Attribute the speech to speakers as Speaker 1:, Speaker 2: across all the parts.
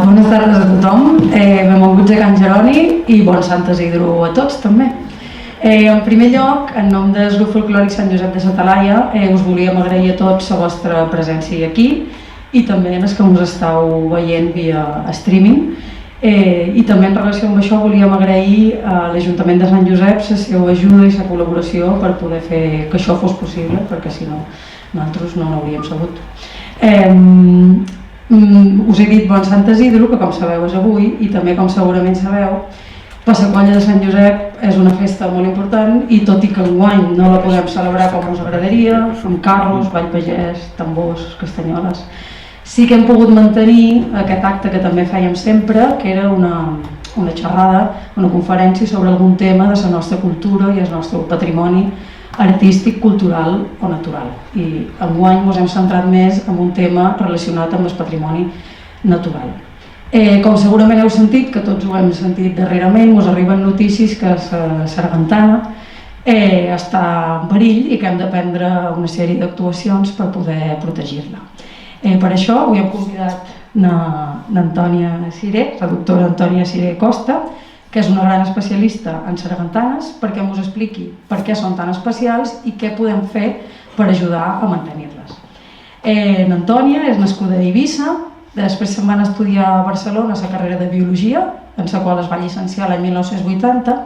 Speaker 1: Bones tardes a tothom, benvinguts a Can Jeroni i bon Sant Isidro a tots també. En primer lloc, en nom del grup folclòric Sant Josep de sa Talaia, us volíem agrair a tots la vostra presència aquí i també els que ens estàu veient via streaming. I també en relació amb això volíem agrair a l'Ajuntament de Sant Josep la seva ajuda i la col·laboració per poder fer que això fos possible, perquè si no, nosaltres no n'hauríem sabut. Us he dit bon Sant Isidro, que com sabeu és avui, i també com segurament sabeu, per la colla de Sant Josep és una festa molt important i tot i que enguany no la podem celebrar com us agradaria, amb carros, ball pagès, tambors, castanyoles, sí que hem pogut mantenir aquest acte que també fèiem sempre, que era una xerrada, una conferència sobre algun tema de la nostra cultura i el nostre patrimoni artístic, cultural o natural. I enguany ens hem centrat més en un tema relacionat amb el patrimoni natural. Com segurament heu sentit, que tots ho hem sentit darrerament, us arriben notícies que la Sargantana està en perill i que hem de prendre una sèrie d'actuacions per poder protegir-la. Per això avui hem convidat l'Antònia Siré, la doctora Antònia Siré Costa, que és una gran especialista en sargantanes, perquè ens expliqui per què són tan especials i què podem fer per ajudar a mantenir-les. L'Antònia és nascuda a Eivissa, després se'n va estudiar a Barcelona la carrera de Biologia, en la qual es va llicenciar l'any 1980,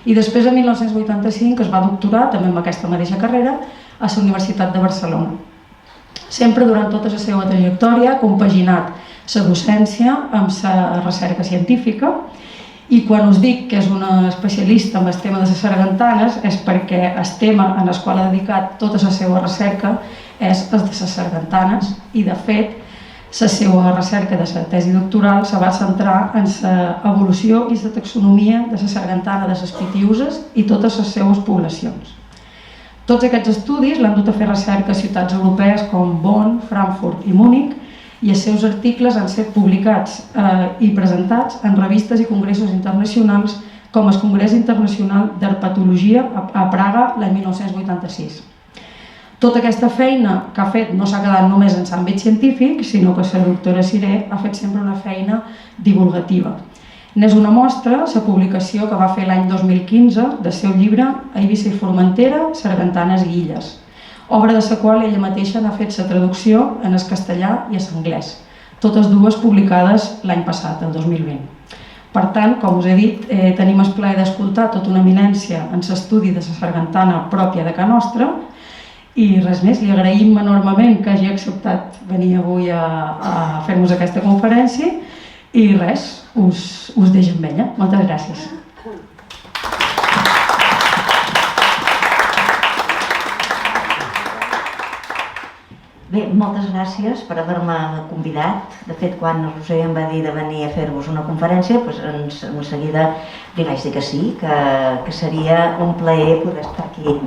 Speaker 1: i després, en 1985, es va doctorar, també amb aquesta mateixa carrera, a la Universitat de Barcelona. Sempre durant tota la seva trajectòria ha compaginat la docència amb la recerca científica, i quan us dic que és una especialista en el tema de les sargantanes és perquè el tema en el qual ha dedicat tota la seva recerca és el de les sargantanes i, de fet, la seva recerca de la tesi doctoral se va centrar en l'evolució i la taxonomia de la sargantana de les Pitiüses i totes les seves poblacions. Tots aquests estudis l'han dut a fer recerca a ciutats europees com Bonn, Frankfurt i Múnich, i els seus articles han estat publicats i presentats en revistes i congressos internacionals com el Congrés Internacional d'Herpetologia a Praga l'any 1986. Tota aquesta feina que ha fet no s'ha quedat només en l'àmbit científic, sinó que la doctora Siré ha fet sempre una feina divulgativa. N'és una mostra la publicació que va fer l'any 2015 del seu llibre Eivissa i Formentera, sargantanes i illes, obra de la qual ella mateixa n'ha fet la traducció en el castellà i en l'anglès, totes dues publicades l'any passat, el 2020. Per tant, com us he dit, tenim el plaer d'escoltar tota una eminència en l'estudi de la sargantana pròpia de Can Nostra i res més, li agraïm enormement que hagi acceptat venir avui a fer-nos aquesta conferència i res, us deixo amb ella. Moltes gràcies.
Speaker 2: Bé, moltes gràcies per haver-me convidat. De fet, quan la Roser em va dir de venir a fer-vos una conferència, en seguida li vaig dir que sí, que seria un plaer poder estar aquí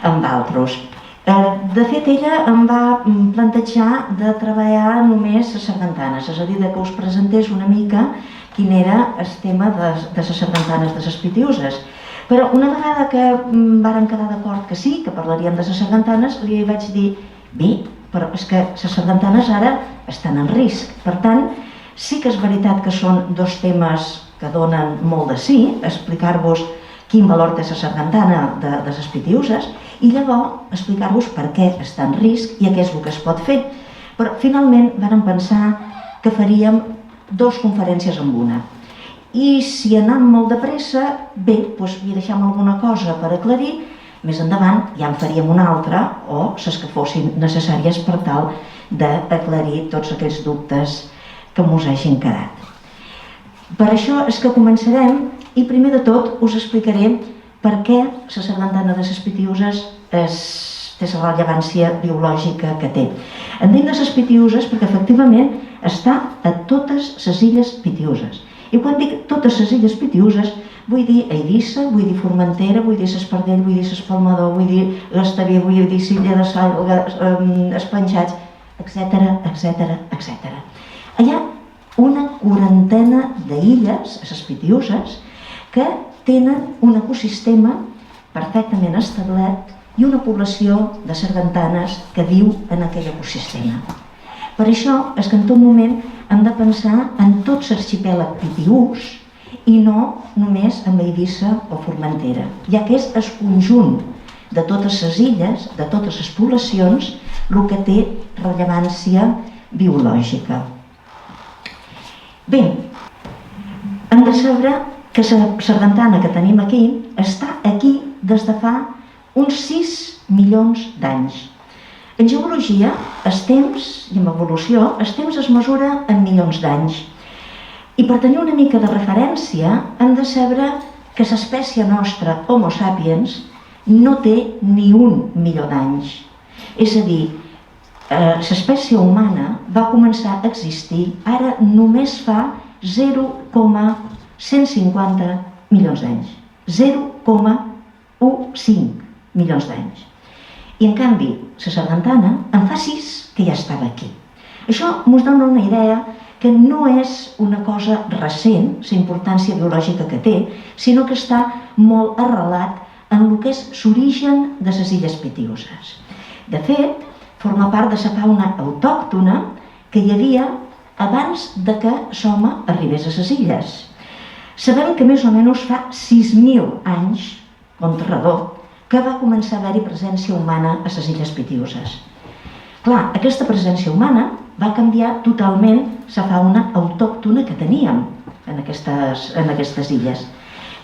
Speaker 2: amb altres. De fet, ella em va plantejar de treballar només les sargantanes, és a dir, que us presentés una mica quin era el tema de les sargantanes de les Pitiüses. Però una vegada que vàrem quedar d'acord que sí, que parlaríem de les sargantanes, li vaig dir, bé, però és que les sargantanes ara estan en risc. Per tant, sí que és veritat que són dos temes que donen molt de sí, explicar-vos quin valor té la sargantana de les Pitiüses i llavors explicar-vos per què està en risc i què és el que es pot fer. Però finalment vàrem pensar que faríem dues conferències en una. I si anem molt de pressa, bé, doncs hi deixem alguna cosa per aclarir. Més endavant ja en faríem una altra o les que fossin necessàries per tal d'aclarir tots aquells dubtes que mos hagin quedat. Per això és que començarem i primer de tot us explicaré per què la sargantana de les Pitiüses té la rellevància biològica que té. En dic de les Pitiüses perquè efectivament està a totes les illes Pitiüses. I quan dic totes les illes Pitiüses vull dir Eivissa, vull dir Formentera, vull dir l'Espardell, vull dir l'Espalmador, vull dir l'Estavià, vull dir Silla de Sal, Esplanxats, etc. Hi ha una quarantena d'illes, les Pitiüses, que tenen un ecosistema perfectament establert i una població de sargantanes que viu en aquell ecosistema. Per això és que en tot moment hem de pensar en tot l'arxipèlag pitiús i no només en Eivissa o Formentera, ja que és el conjunt de totes les illes, de totes les poblacions, el que té rellevància biològica. Bé, hem de saber que la sargantana que tenim aquí està aquí des de fa uns 6 milions d'anys. En geologia, els temps, i en evolució, els temps es mesura en milions d'anys. I per tenir una mica de referència, hem de saber que l'espècie nostra, Homo sapiens, no té ni 1 milió d'anys. És a dir, l'espècie humana va començar a existir ara només fa 0,150 milions d'anys. 0,15 milions d'anys. I en canvi, la sargantana en fa 6 que ja estava aquí. Això ens dona una idea que no és una cosa recent, la importància biològica que té, sinó que està molt arrelat en el que és l'origen de les illes Pitiüses. De fet, forma part de la fauna autòctona que hi havia abans de que l'home arribés a les illes. Sabem que més o menys fa 6.000 anys, compte redó, que va començar a haver-hi presència humana a les illes Pitiüses. Clar, aquesta presència humana va canviar totalment la fauna autòctona que teníem en aquestes illes.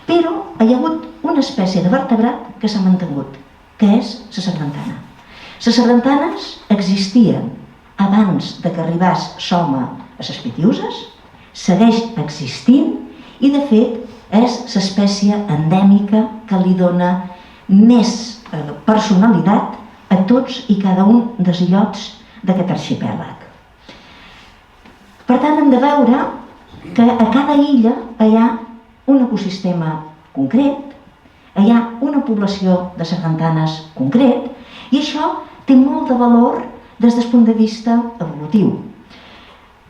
Speaker 2: Però hi ha hagut una espècie de vertebrat que s'ha mantingut, que és la sargantana. Les sargantanes existien abans de que arribés l'home a les Pitiüses, segueix existint i, de fet, és l'espècie endèmica que li dona més personalitat a tots i cada un dels illots d'aquest arxipèlag. Per tant, hem de veure que a cada illa hi ha un ecosistema concret, hi ha una població de sargantanes concret, i això té molt de valor des del punt de vista evolutiu.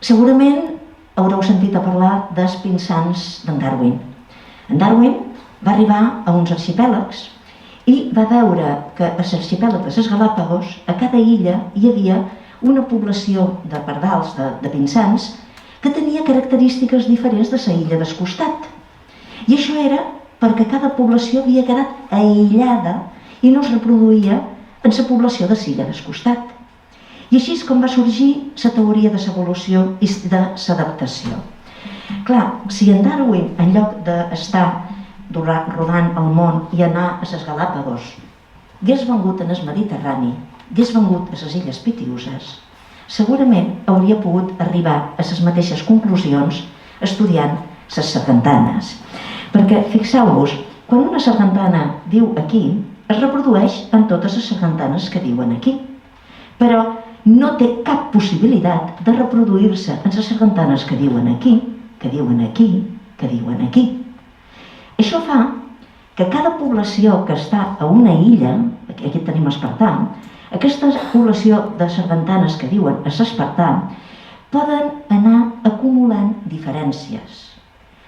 Speaker 2: Segurament haureu sentit a parlar dels pinsans d'en Darwin. En Darwin va arribar a uns arxipèlags i va veure que a l'arxipèlag de les Galàpagos, a cada illa hi havia una població de pardals, de pinsans, que tenia característiques diferents de la illa del costat. I això era perquè cada població havia quedat aïllada i no es reproduïa en la població de l'illa del costat. I així és com va sorgir la teoria de l'evolució i de l'adaptació. Clar, si en Darwin, en lloc d'estar rodant el món i anar a les Galàpagos, hagués vengut en el Mediterrani, hagués vengut a les illes Pitiüses, segurament hauria pogut arribar a les mateixes conclusions estudiant les sargantanes. Perquè, fixeu-vos, quan una sargantana viu aquí, es reprodueix en totes les sargantanes que viuen aquí. Però no té cap possibilitat de reproduir-se en les sargantanes que viuen aquí, que viuen aquí, que viuen aquí. Això fa que cada població que està a una illa, aquí tenim Espartà, aquesta població de sargantanes que viuen a l'Espartà poden anar acumulant diferències.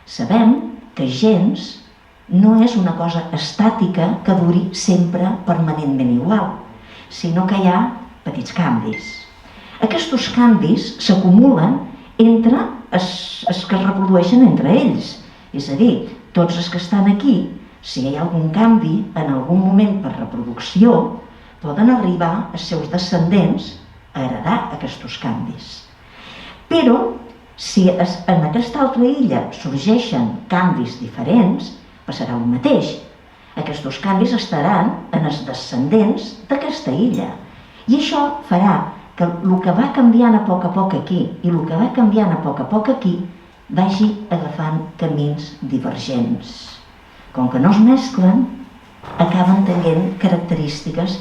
Speaker 2: Sabem que gens no és una cosa estàtica que duri sempre permanentment igual, sinó que hi ha petits canvis. Aquests canvis s'acumulen entre els que es reprodueixen entre ells. És a dir, tots els que estan aquí, si hi ha algun canvi en algun moment per reproducció, poden arribar els seus descendents a heredar aquests canvis. Però, si en aquesta altra illa sorgeixen canvis diferents, passarà el mateix. Aquests canvis estaran en els descendents d'aquesta illa. I això farà que el que va canviant a poc aquí i el que va canviant a poc aquí vagi agafant camins divergents. Com que no es mesclen, acaben tenint característiques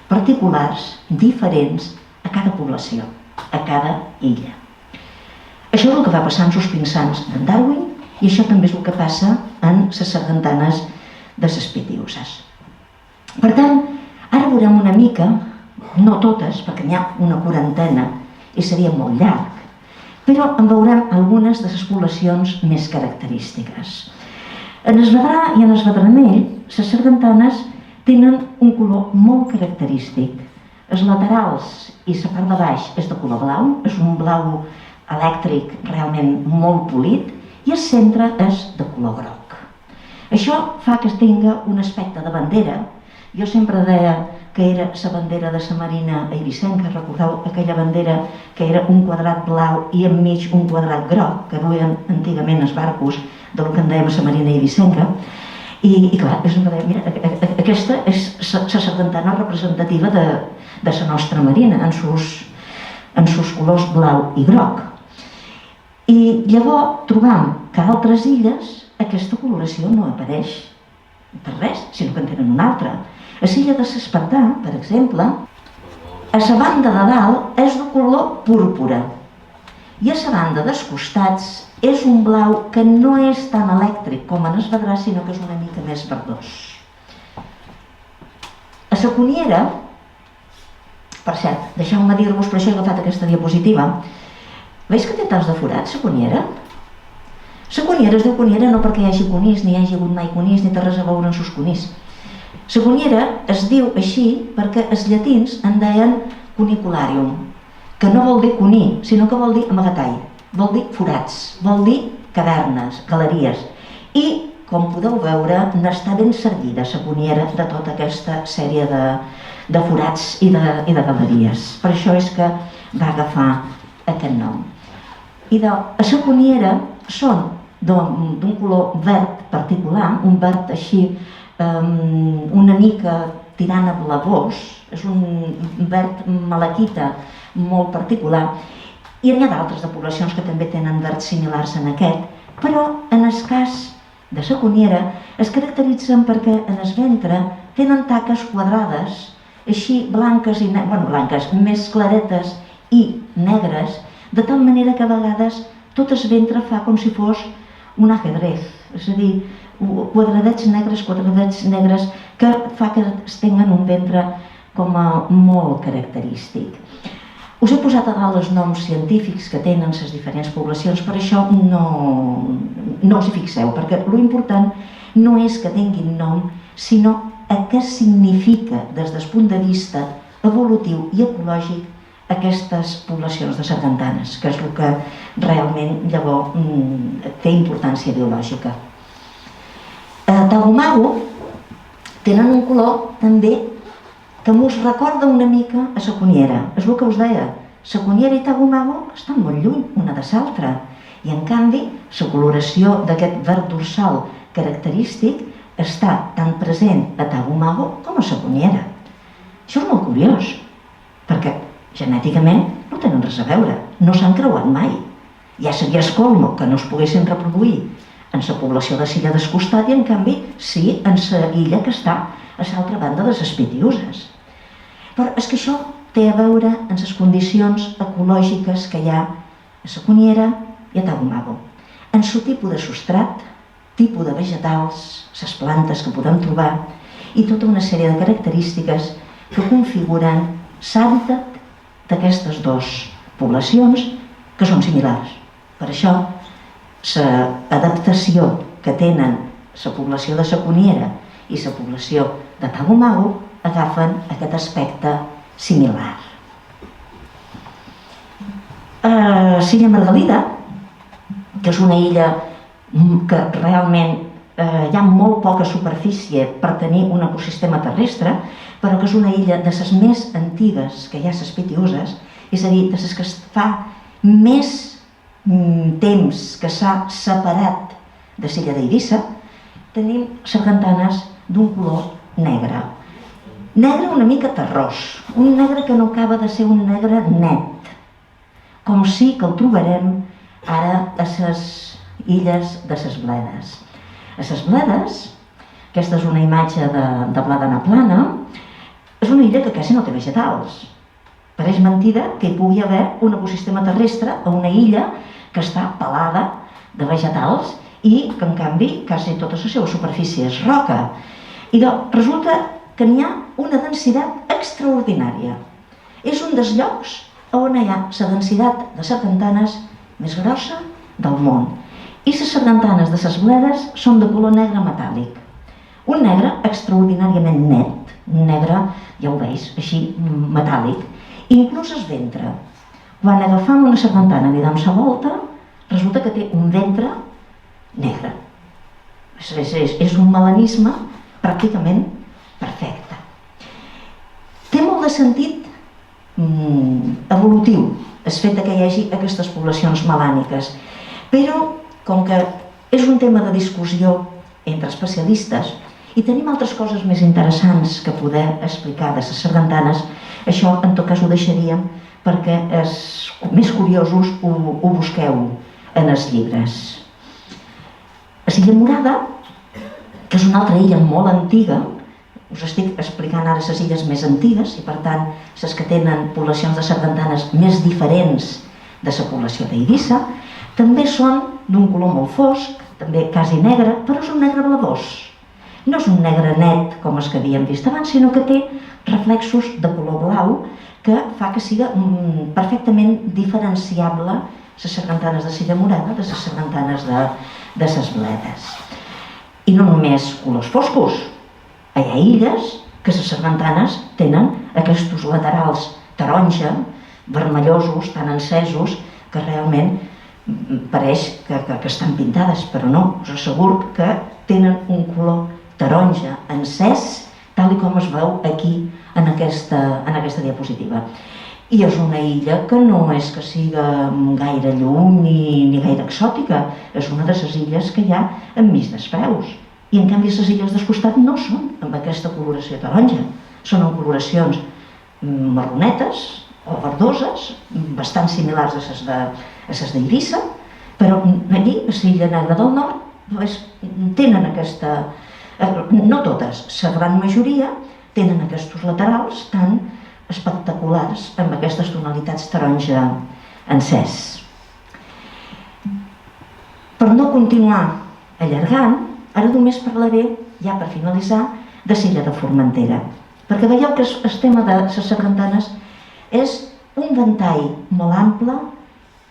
Speaker 2: particulars, diferents a cada població, a cada illa. Això és el que va passar amb els pinsans d'en Darwin i això també és el que passa en les sargantanes de les Pitiüses. Per tant, ara veurem una mica, no totes, perquè n'hi ha una quarantena i seria molt llarg, però en veurem algunes de les poblacions més característiques. En el Vedrà i en el Vedranell, les sargantanes tenen un color molt característic. Els laterals i la part de baix és de color blau, és un blau elèctric realment molt polit, i el centre és de color groc. Això fa que tingui un aspecte de bandera. Jo sempre deia que era la bandera de la Marina Eivissenca, recordeu aquella bandera que era un quadrat blau i enmig un quadrat groc, que duien antigament els barcos del que en dèiem la Marina Eivissenca. I clar, mira, aquesta és la sargantana representativa de la nostra marina, en sus colors blau i groc. I llavors trobam que a altres illes aquesta coloració no apareix per res, sinó que en tenen una altra. A l'illa de l'Espartà, per exemple, a la banda de dalt és de color púrpura i a la banda dels costats és un blau que no és tan elèctric com en es vedrà, sinó que és una mica més verdós. A la coniera, per cert, deixeu-me dir-vos, per això he agafat aquesta diapositiva, veus que té tants de forats, la coniera? La coniera es diu coniera no perquè hi hagi conís, ni hi hagi hagut mai conís, ni té res a veure amb sus conís. La coniera es diu així perquè els llatins en deien cunicularium, que no vol dir coní, sinó que vol dir amagatall, vol dir forats, vol dir cavernes, galeries. I, com podeu veure, n'està ben servida la coniera de tota aquesta sèrie de forats i de galeries. Per això és que va agafar aquest nom. I la coniera són d'un color verd particular, un verd així una mica tirant a blavós, és un verd malaquita molt particular, i n'hi ha d'altres de poblacions que també tenen verds similars en aquest, però en el cas de la coniera es caracteritzen perquè en el ventre tenen taques quadrades, així blanques, blanques, més claretes i negres, de tal manera que a vegades tot el ventre fa com si fos un ajedrez, és a dir, quadradets negres que fa que tinguen un ventre com a molt característic. Us he posat a dalt els noms científics que tenen les diferents poblacions, per això no us hi fixeu, perquè l'important no és que tinguin nom, sinó què significa des del punt de vista evolutiu i ecològic aquestes poblacions de sargantanes, que és el que realment llavors té importància biològica. A Tagomago tenen un color també que us recorda una mica a la coniera. És el que us deia, la coniera i Tagomago estan molt lluny una de l'altra, i en canvi la coloració d'aquest verd dorsal característic està tan present a Tagomago com a la coniera. Això és molt curiós, perquè genèticament no tenen res a veure, no s'han creuat mai. Ja seria escolmo que no es poguessin reproduir en la població de l'illa del costat i en canvi sí en la illa que està a l'altra banda de les Pitiüses. Però és que això té a veure amb les condicions ecològiques que hi ha a la coniera i a Tagomago. En el tipus de substrat, tipus de vegetals, les plantes que podem trobar i tota una sèrie de característiques que configuren l'hàbitat d'aquestes dues poblacions que són similars. Per això, l'adaptació que tenen la població de la coniera i la població de Tagomago agafen aquest aspecte similar. L'illa Margalida, que és una illa que realment hi ha molt poca superfície per tenir un ecosistema terrestre, però que és una illa de les més antigues que hi ha a les Pitiüses, és a dir, de les que fa més temps que s'ha separat de l'illa d'Eivissa, tenim sargantanes d'un color negre. Negre una mica terrós, un negre que no acaba de ser un negre net, com sí que el trobarem ara a les illes de les Bledes. A les Bledes, aquesta és una imatge de Bladana Plana, és una illa que quasi no té vegetals. Pareix mentida que hi pugui haver un ecosistema terrestre a una illa que està pelada de vegetals i que en canvi quasi tota la seva superfície és roca. I resulta que n'hi ha una densitat extraordinària. És un dels llocs on hi ha la densitat de sargantanes més grossa del món. I les sargantanes de les Bledes són de color negre metàl·lic. Un negre extraordinàriament net, un negre, ja ho veus, així metàl·lic, inclús el ventre. Quan agafam una sargantana i li dam sa volta, resulta que té un ventre negre. És un melanisme pràcticament perfecte. Té molt de sentit evolutiu el fet que hi hagi aquestes poblacions melàniques, però com que és un tema de discussió entre especialistes i tenim altres coses més interessants que poder explicar de les sargantanes, això en tot cas ho deixaríem perquè els més curiosos ho busqueu en els llibres. La Illa Morada, que és una altra illa molt antiga, us estic explicant ara les illes més antigues i per tant les que tenen poblacions de sargantanes més diferents de la població d'Eivissa, també són d'un color molt fosc, també quasi negre, però és un negre blavós. No és un negre net com els que havíem vist abans, sinó que té reflexos de color blau que fa que siga perfectament diferenciable les sargantanes de Illa Morada de les sargantanes de les bledes. I no només colors foscos. Hi ha illes que les sargantanes tenen aquests laterals taronja, vermellosos, tan encesos, que realment pareix que estan pintades, però no, us asseguro que tenen un color taronja encès, tal com es veu aquí en aquesta diapositiva. I és una illa que no és que siga gaire lluny ni gaire exòtica, és una de les illes que hi ha enmig dels preus. I en canvi les illes del costat no són amb aquesta coloració taronja, són amb coloracions marronetes o verdoses, bastant similars a les d'Eivissa, però allí, a l'illa Negra del Nord, tenen aquesta, no totes, la gran majoria tenen aquests laterals tan espectaculars amb aquestes tonalitats taronja encès. Per no continuar allargant, ara només parlaré, ja per finalitzar, de l'illa de Formentera, perquè veieu que el tema de les sargantanes és un ventall molt ample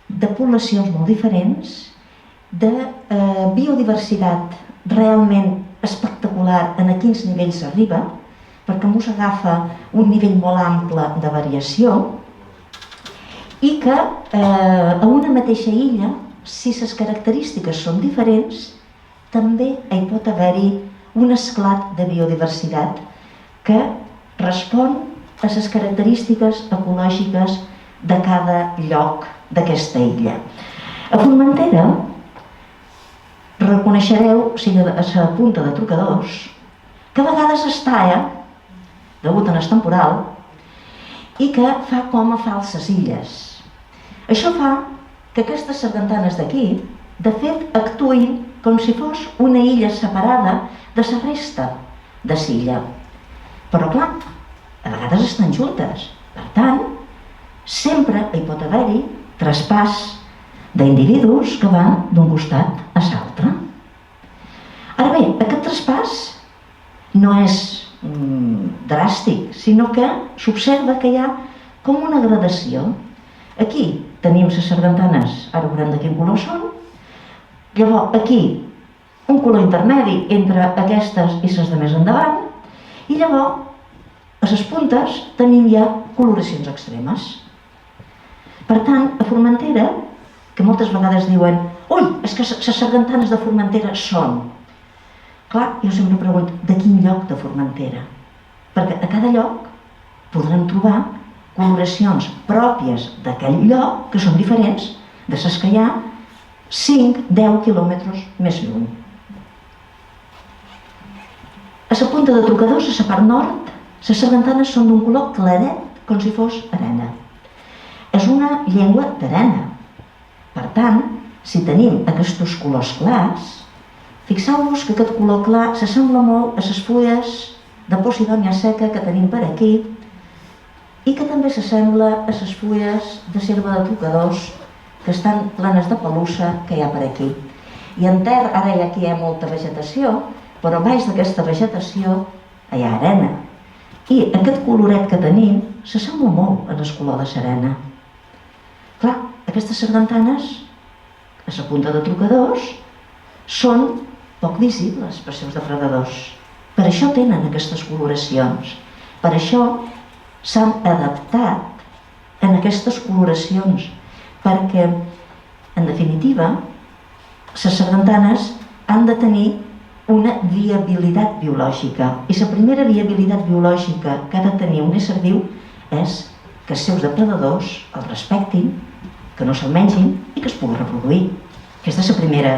Speaker 2: de poblacions molt diferents, de biodiversitat realment espectacular en a quins nivells s'arriba, perquè mos agafa un nivell molt ample de variació i que a una mateixa illa, si les característiques són diferents, també hi pot haver-hi un esclat de biodiversitat que respon a les característiques ecològiques de cada lloc d'aquesta illa. A Formentera reconeixereu, a la punta de Trucadors, que a vegades es talla, degut a el temporal, i que fa com a falses illes. Això fa que aquestes sargantanes d'aquí, de fet, actuïn com si fos una illa separada de la resta de l'illa. Però clar, a vegades estan juntes. Per tant, sempre hi pot haver-hi traspàs d'individus que van d'un costat a l'altre. Ara bé, aquest traspàs no és dràstic, sinó que s'observa que hi ha com una gradació. Aquí tenim les sargantanes, ara veurem de quin color són. Llavors, aquí, un color intermedi entre aquestes i les de més endavant, i llavors, a les puntes, tenim ja coloracions extremes. Per tant, a Formentera, que moltes vegades diuen «Ui, és que les sargantanes de Formentera són». Clar, jo sempre pregunto, de quin lloc de Formentera? Perquè a cada lloc podrem trobar coloracions pròpies d'aquell lloc que són diferents de les que hi ha 5-10 quilòmetres més lluny. A la punta de Trucadors, a la part nord, les sargantanes són d'un color claret, com si fos arena. És una llengua d'arena. Per tant, si tenim aquests colors clars, fixeu-vos que aquest color clar s'assembla molt a les fulles de posidònia seca que tenim per aquí i que també s'assembla a les fulles de serva de Trucadors que estan plenes de pelussa que hi ha per aquí. I en terra, ara aquí hi ha molta vegetació, però baix d'aquesta vegetació hi ha arena. I aquest coloret que tenim s'assembla molt al color de l'arena. Clar, aquestes sargantanes, a la punta de Trucadors, són poc visibles pels seus depredadors. Per això tenen aquestes coloracions. Per això s'han adaptat en aquestes coloracions, perquè, en definitiva, les sargantanes han de tenir una viabilitat biològica. I la primera viabilitat biològica que ha de tenir un ésser viu és que els seus depredadors el respectin, que no se'l mengin i que es pugui reproduir. Aquesta és la primera,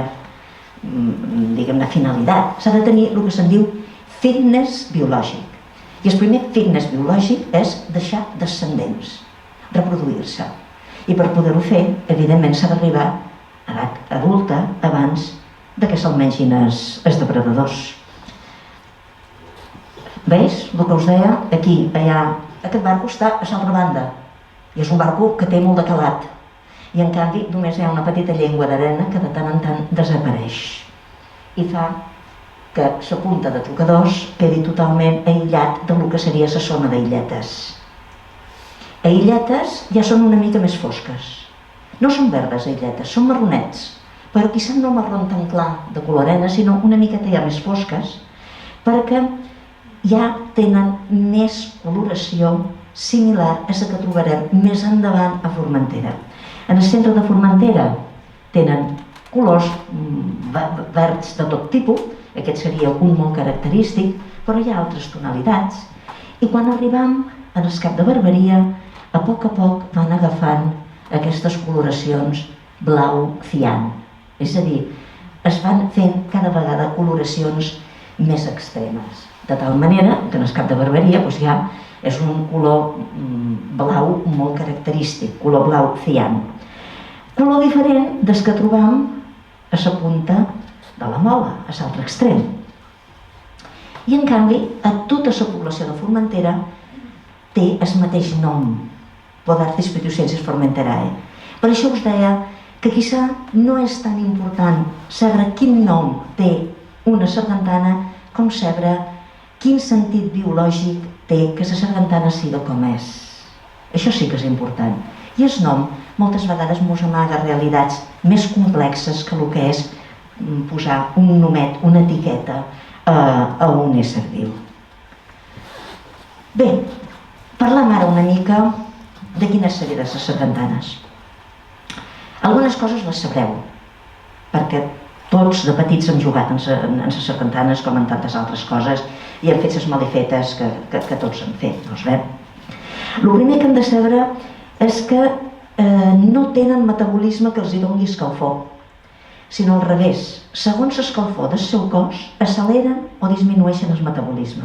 Speaker 2: diguem-ne, finalitat. S'ha de tenir el que se'n diu fitness biològic. I el primer fitness biològic és deixar descendents, reproduir-se. I per poder-ho fer, evidentment, s'ha d'arribar a edat adulta abans que se'l mengin els depredadors. Veus? El que us deia, aquí, allà, aquest barco està a l'altra banda i és un barco que té molt de calat i en canvi només hi ha una petita llengua d'arena que de tant en tant desapareix i fa que la punta de tocadors quedi totalment aïllat del que seria la zona d'aïlletes. Aïlletes ja són una mica més fosques. No són verdes aïlletes, són marronets, però quizá no marró tan clar de color arena, sinó una miqueta ja més fosques, perquè ja tenen més coloració similar a la que trobarem més endavant a Formentera. En el centre de Formentera tenen colors verds de tot tipus, aquest seria un molt característic, però hi ha altres tonalitats. I quan arribam al Cap de Barberia, a poc van agafant aquestes coloracions blau cian. És a dir, es van fent cada vegada coloracions més extremes. De tal manera que en el Cap de Barberia ja és un color blau molt característic, color blau cian. Color diferent des que trobam a la punta de la Mola, a l'altre extrem. I en canvi, a tota la població de Formentera té el mateix nom, Podarcis Pituciensis Formenterae. Per això us deia que quizá no és tan important saber quin nom té una sargantana com saber quin sentit biològic té que la sargantana siga com és. Això sí que és important. I el nom moltes vegades ens amaga realitats més complexes que el que és posar un nomet, una etiqueta a un ésser viu. Bé, parlem ara una mica de quines serien les sargantanes. Algunes coses les sabreu, perquè tots de petits hem jugat en les sargantanes com en tantes altres coses i hem fet les malifetes que tots hem fet. El primer que hem de saber és que no tenen metabolisme que els hi doni escalfor, sinó al revés. Segons l'escalfor del seu cos, acceleren o disminueixen el metabolisme.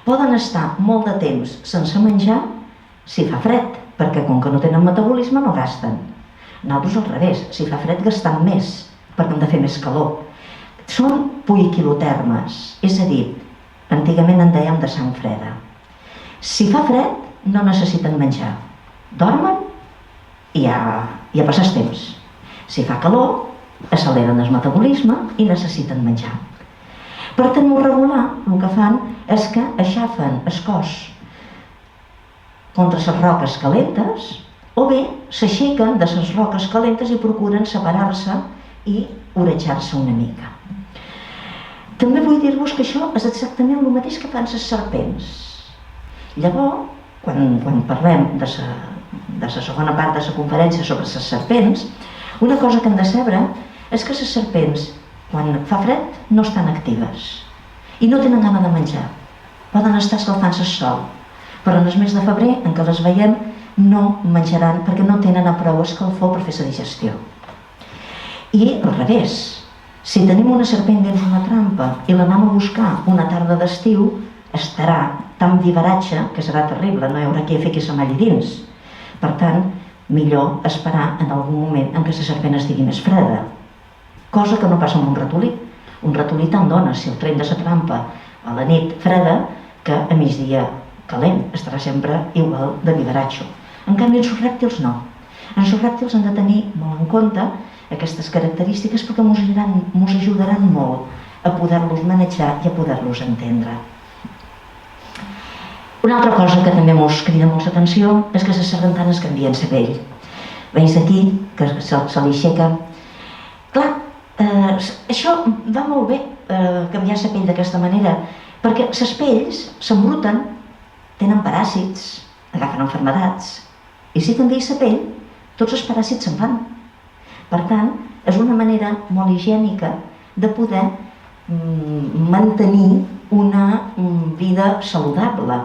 Speaker 2: Poden estar molt de temps sense menjar si fa fred, perquè com que no tenen metabolisme no gasten. Nosaltres al revés, si fa fred gastem més, perquè hem de fer més calor. Són poiquilotermes, és a dir, antigament en dèiem de sang freda. Si fa fred, no necessiten menjar. Dormen i ja passa el temps. Si fa calor, acceleren el metabolisme i necessiten menjar. Per tenir-ho regular, el que fan és que aixafen el cos contra les roques calentes o bé s'aixequen de les roques calentes i procuren separar-se i orejar-se una mica. També vull dir-vos que això és exactament el mateix que fan les serpents. Llavors, quan parlem de la segona part de la conferència sobre les serpents, una cosa que hem de saber és que les serpents, quan fa fred, no estan actives i no tenen gana de menjar. Poden estar escalfant-se al sol, però en el mes de febrer, en què les veiem, no menjaran perquè no tenen prou escalfor per fer la digestió. I al revés, si tenim una serpent dins una trampa i l'anem a buscar una tarda d'estiu, estarà tan vivaratge que serà terrible, no hi haurà qui fiqui la mà allà dins. Per tant, millor esperar en algun moment en què la serpent estigui més freda. Cosa que no passa amb un ratolí. Un ratolí te'n dona, si el tren de la trampa a la nit freda, que a migdia calent, estarà sempre igual de vivaratxo. En canvi, els rèptils no. Els rèptils han de tenir molt en compte aquestes característiques perquè ens ajudaran molt a poder-los manejar i a poder-los entendre. Una altra cosa que també ens crida molt l'atenció és que les sargantanes canvien la pell. Veus aquí que se li aixeca. Clar, això va molt bé, canviar la pell d'aquesta manera, Perquè les pells s'embruten, tenen paràsits, agafen malalties, i si canvia la pell, tots els paràsits se'n van. Per tant, és una manera molt higiènica de poder mantenir una vida saludable.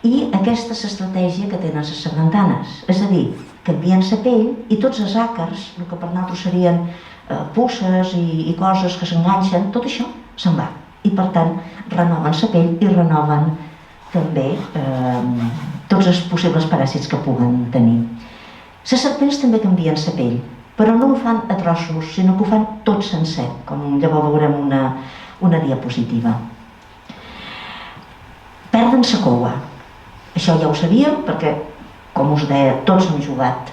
Speaker 2: I aquesta és l'estratègia que tenen les sargantanes, és a dir, canvien la pell i tots els àcars, el que per nosaltres serien puces i coses que s'enganxen, tot això se'n va. I per tant, renoven la pell i renoven també tots els possibles paràsits que puguen tenir. Les serpents també canvien la pell, però no ho fan a trossos, sinó que ho fan tot sencer, com llavors veurem una diapositiva. Perden la coua. Això ja ho sabíem perquè, com us deia, tots hem jugat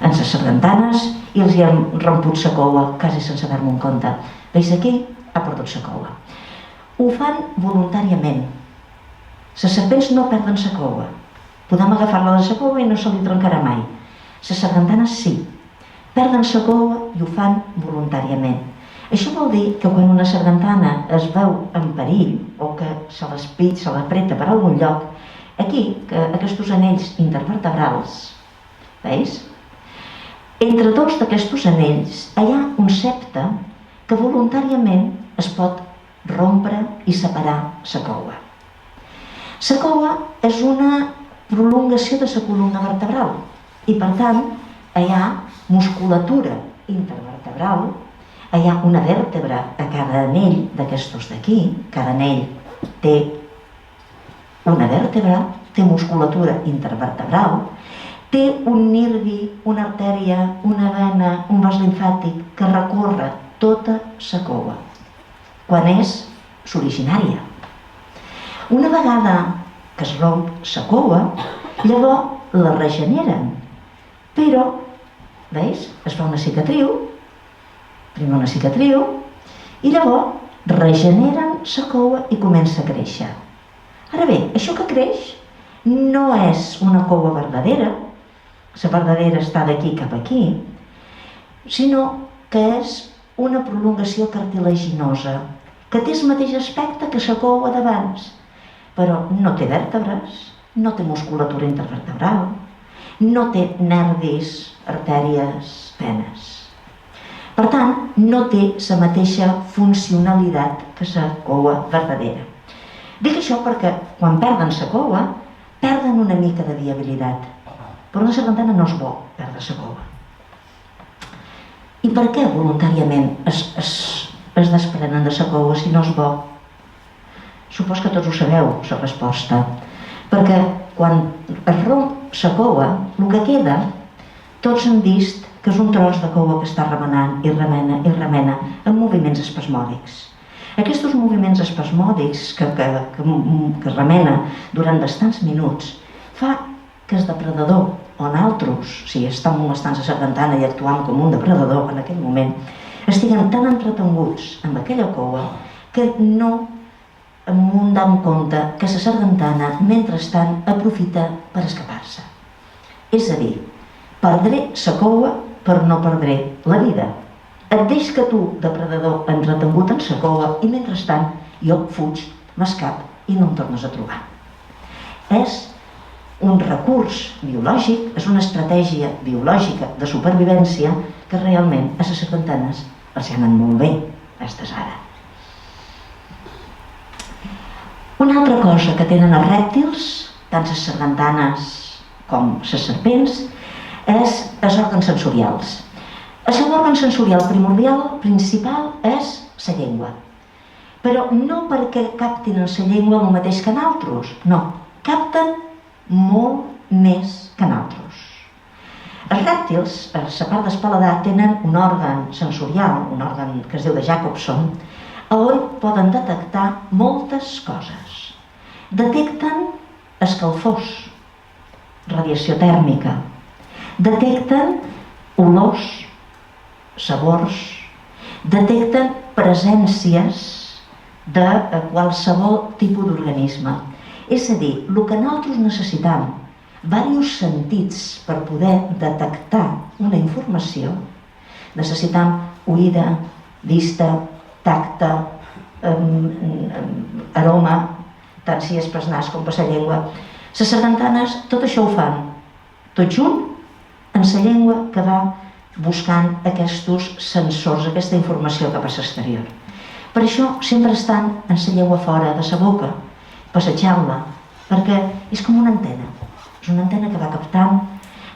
Speaker 2: en les sargantanes i els hi hem romput la coua quasi sense dar-me en compte. Veus aquí? Ha perdut la coua. Ho fan voluntàriament. Les serpents no perden la coua. Podem agafar-la de la coua i no se li trencarà mai. Les sargantanes sí. Perden la coua i ho fan voluntàriament. Això vol dir que quan una sargantana es veu en perill o que se l'espit, se l'apreta per algun lloc, aquí, aquests anells intervertebrals, veus? Entre dos d'aquests anells hi ha un septe que voluntàriament es pot rompre i separar la coua. La coua és una prolongació de la columna vertebral i per tant hi ha musculatura intervertebral, hi ha una vèrtebra a cada anell d'aquestos d'aquí, cada anell té una vèrtebra, té musculatura intervertebral, té un nervi, una artèria, una vena, un vas limfàtic que recorre tota la coua, quan és l'originària. Una vegada que es romp la coua, llavors la regeneren, però, veus, es fa una cicatriu, primer una cicatriu, i llavors regeneren la coua i comença a créixer. Ara bé, això que creix no és una coua verdadera, la verdadera està d'aquí cap aquí, sinó que és una prolongació cartilaginosa, que té el mateix aspecte que la coua d'abans, però no té vèrtebres, no té musculatura intervertebral, no té nervis, artèries, venes. Per tant, no té la mateixa funcionalitat que la coua verdadera. Dic això perquè quan perden la coua, perden una mica de viabilitat. Però una sargantana no és bo perdre la coua. I per què voluntàriament es desprenen de la coua si no és bo? Supos que tots ho sabeu, la resposta. Perquè quan es romp la coua, el que queda, tots hem vist que és un tros de coua que està remenant i remena i remena amb moviments espasmòdics. Aquests moviments espasmòdics que remena durant bastants minuts fa que el depredador o nosaltres, si estem molestant la sargantana i actuam com un depredador en aquell moment, estiguem tan entretenguts amb aquella coua que no em dam compte que la sargantana mentrestant aprofita per escapar-se. És a dir, perdré la coua però no perdré la vida. Et deix que tu, depredador, entretengut en la coua i mentrestant jo fuig, m'escap i no em tornes a trobar. És un recurs biològic, és una estratègia biològica de supervivència que realment a les sargantanes els ha anat molt bé, estes ara. Una altra cosa que tenen els rèptils, tant les sargantanes com les serpents, és els òrgans sensorials. El seu òrgan sensorial primordial, principal, és la llengua. Però no perquè captin en la llengua el mateix que nosaltres, no, capten molt més que nosaltres. Els rèptils, a la part del paladar, tenen un òrgan sensorial, un òrgan que es diu de Jacobson, on poden detectar moltes coses. Detecten escalfors, radiació tèrmica, detecten olors, sabors, detecten presències de qualsevol tipus d'organisme. És a dir, el que nosaltres necessitem, diversos sentits per poder detectar una informació, necessitem oïda, vista, tacte, aroma, tant si és per nas com per la llengua. Les sargantanes tot això ho fan, tot junt, en la llengua que va buscant aquests sensors, aquesta informació cap a l'exterior. Per això sempre estan en la llengua fora de la boca, passejant-la, perquè és com una antena. És una antena que va captant,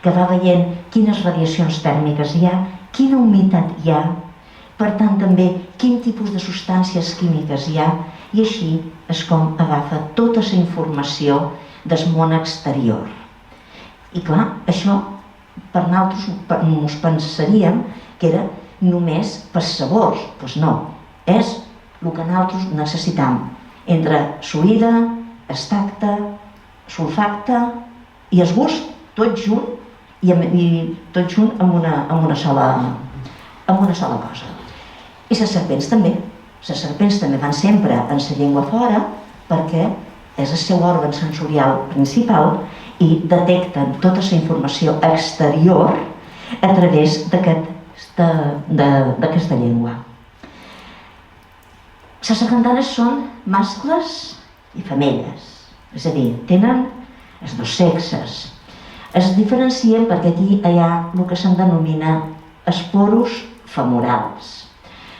Speaker 2: que va veient quines radiacions tèrmiques hi ha, quina humitat hi ha, per tant també quin tipus de substàncies químiques hi ha, i així és com agafa tota la informació del món exterior. I clar, això per nosaltres ens pensaríem que era només per sabors. Doncs no, és el que nosaltres necessitam entre l'oïda, el tacte, l'olfacte i el gust, tot junt i tot junt amb una sola cosa. I les serpents també. Les serpents també van sempre en la llengua fora perquè és el seu òrgan sensorial principal i detecten tota la informació exterior a través d'aquesta llengua. Les sargantanes són mascles i femelles, és a dir, tenen els dos sexes. Es diferencien perquè aquí hi ha el que se'n denomina esporos femorals.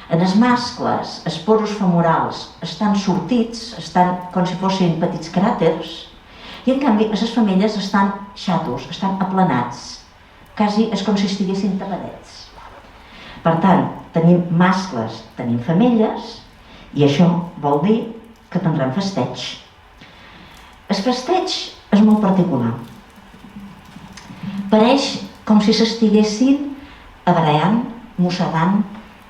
Speaker 2: En els mascles, els poros femorals estan sortits, estan com si fossin petits cràters, i en canvi les femelles estan xatos, estan aplanats, quasi és com si estiguessin tapadets. Per tant, tenim mascles, tenim femelles, i això vol dir que tindrem festeig. El festeig és molt particular. Pareix com si s'estiguessin abraçant, mossegant,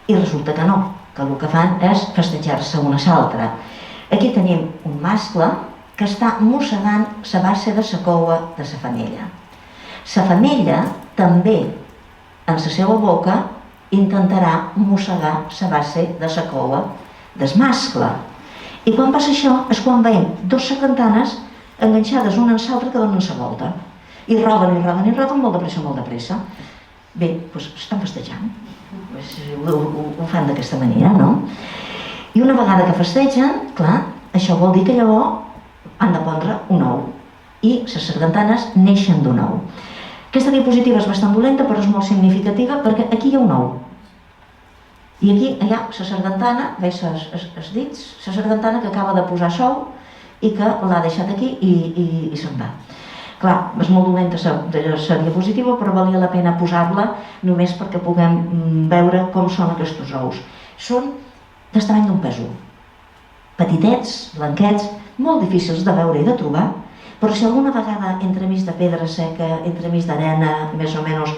Speaker 2: i resulta que no, que el que fan és festejar-se una a l'altra. Aquí tenim un mascle que està mossegant la base de la coua de la femella. La femella també, en la seva boca, intentarà mossegar la base de la coua del mascle. I quan passa això és quan veiem dos sargantanes enganxades una en l'altra que donen la volta. I roden, i roden, i roden molt de pressa. Bé, doncs estan festejant. Ho fan d'aquesta manera, no? I una vegada que festegen, clar, això vol dir que llavors han de pondre un ou. I les sargantanes neixen d'un ou. Aquesta diapositiva és bastant dolenta, però és molt significativa perquè aquí hi ha un ou. I aquí hi ha la sargantana, veus els dits, la sargantana que acaba de posar l'ou i que l'ha deixat aquí i se'n va. Clar, és molt dolenta la diapositiva, però valia la pena posar-la només perquè puguem veure com són aquests ous. Són del tamany d'un pèsol. Petitets, blanquets, molt difícils de veure i de trobar, però si alguna vegada entremig de pedra seca, entremig d'arena més o menys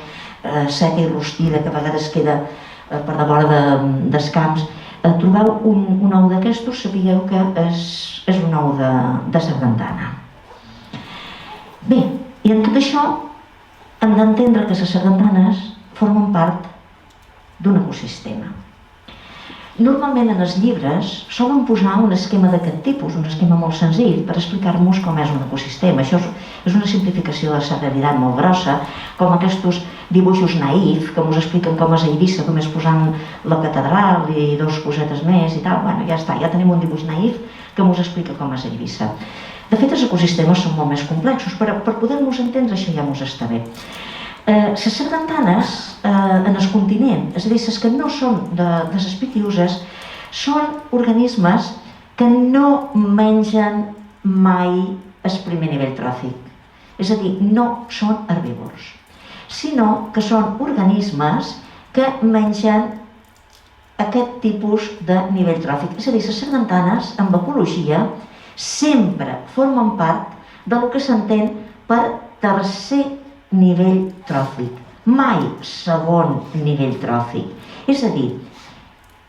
Speaker 2: seca i rostida, que a vegades queda per davora dels camps, trobeu un ou d'aquestos, sapigueu que és un ou de sargantana. Bé, i en tot això hem d'entendre que les sargantanes formen part d'un ecosistema. Normalment en els llibres solen posar un esquema d'aquest tipus, un esquema molt senzill, per explicar-nos com és un ecosistema. Això és una simplificació de la realitat molt grossa, com aquests dibuixos naïf que ens expliquen com és a Eivissa, només posant la catedral i dos cosetes més i tal. Bueno, ja està, ja tenim un dibuix naïf que ens explica com és a Eivissa. De fet, els ecosistemes són molt més complexos, però per poder-nos entendre això ja ens està bé. Les sargantanes en el continent, és a dir, les que no són de les pitiüses, són organismes que no mengen mai el primer nivell tròfic. És a dir, no són herbívors, sinó que són organismes que mengen aquest tipus de nivell tròfic. És a dir, les sargantanes, en ecologia, sempre formen part del que s'entén per tercer nivell tròfic, mai segon nivell tròfic. És a dir,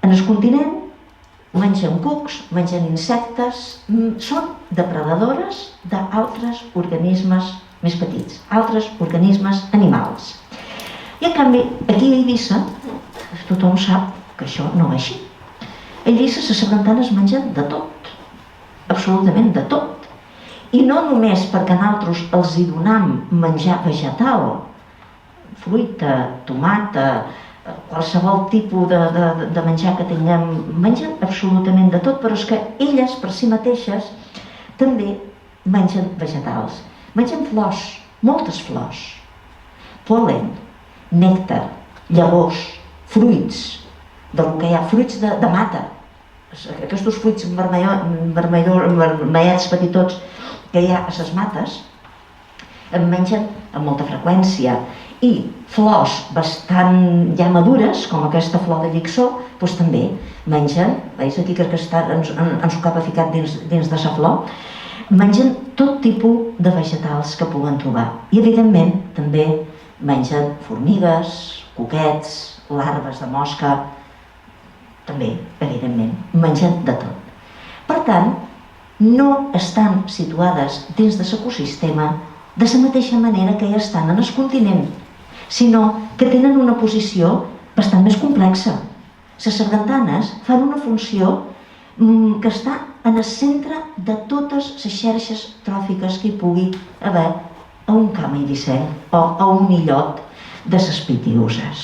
Speaker 2: en el continent mengen cucs, mengen insectes, són depredadores d'altres organismes més petits, altres organismes animals. I en canvi, aquí a Eivissa, tothom sap que això no va així. A Eivissa les sargantanes mengen de tot, absolutament de tot. I no només perquè nosaltres els hi donam menjar vegetal, fruita, tomata, qualsevol tipus de menjar que tinguem, mengen absolutament de tot, però és que elles per si mateixes també mengen vegetals. Mengen flors, moltes flors, pol·len, nèctar, llavors, fruits, del que hi ha, fruits de mata. Aquests fruits vermellets petitots que hi ha a les mates en mengen amb molta freqüència, i flors bastant ja madures, com aquesta flor de llicsó, doncs també mengen, veus aquí que ens ho cap ficat dins de la flor, mengen tot tipus de vegetals que puguen trobar. I evidentment també mengen formigues, cuquets, larves de mosca, també, evidentment, mengen de tot. Per tant, no estan situades dins de l'ecosistema de la mateixa manera que ja estan en el continent, sinó que tenen una posició bastant més complexa. Les sargantanes fan una funció que està en el centre de totes les xarxes tròfiques que hi pugui haver a un camp eivissenc o a un illot de les Pitiüses.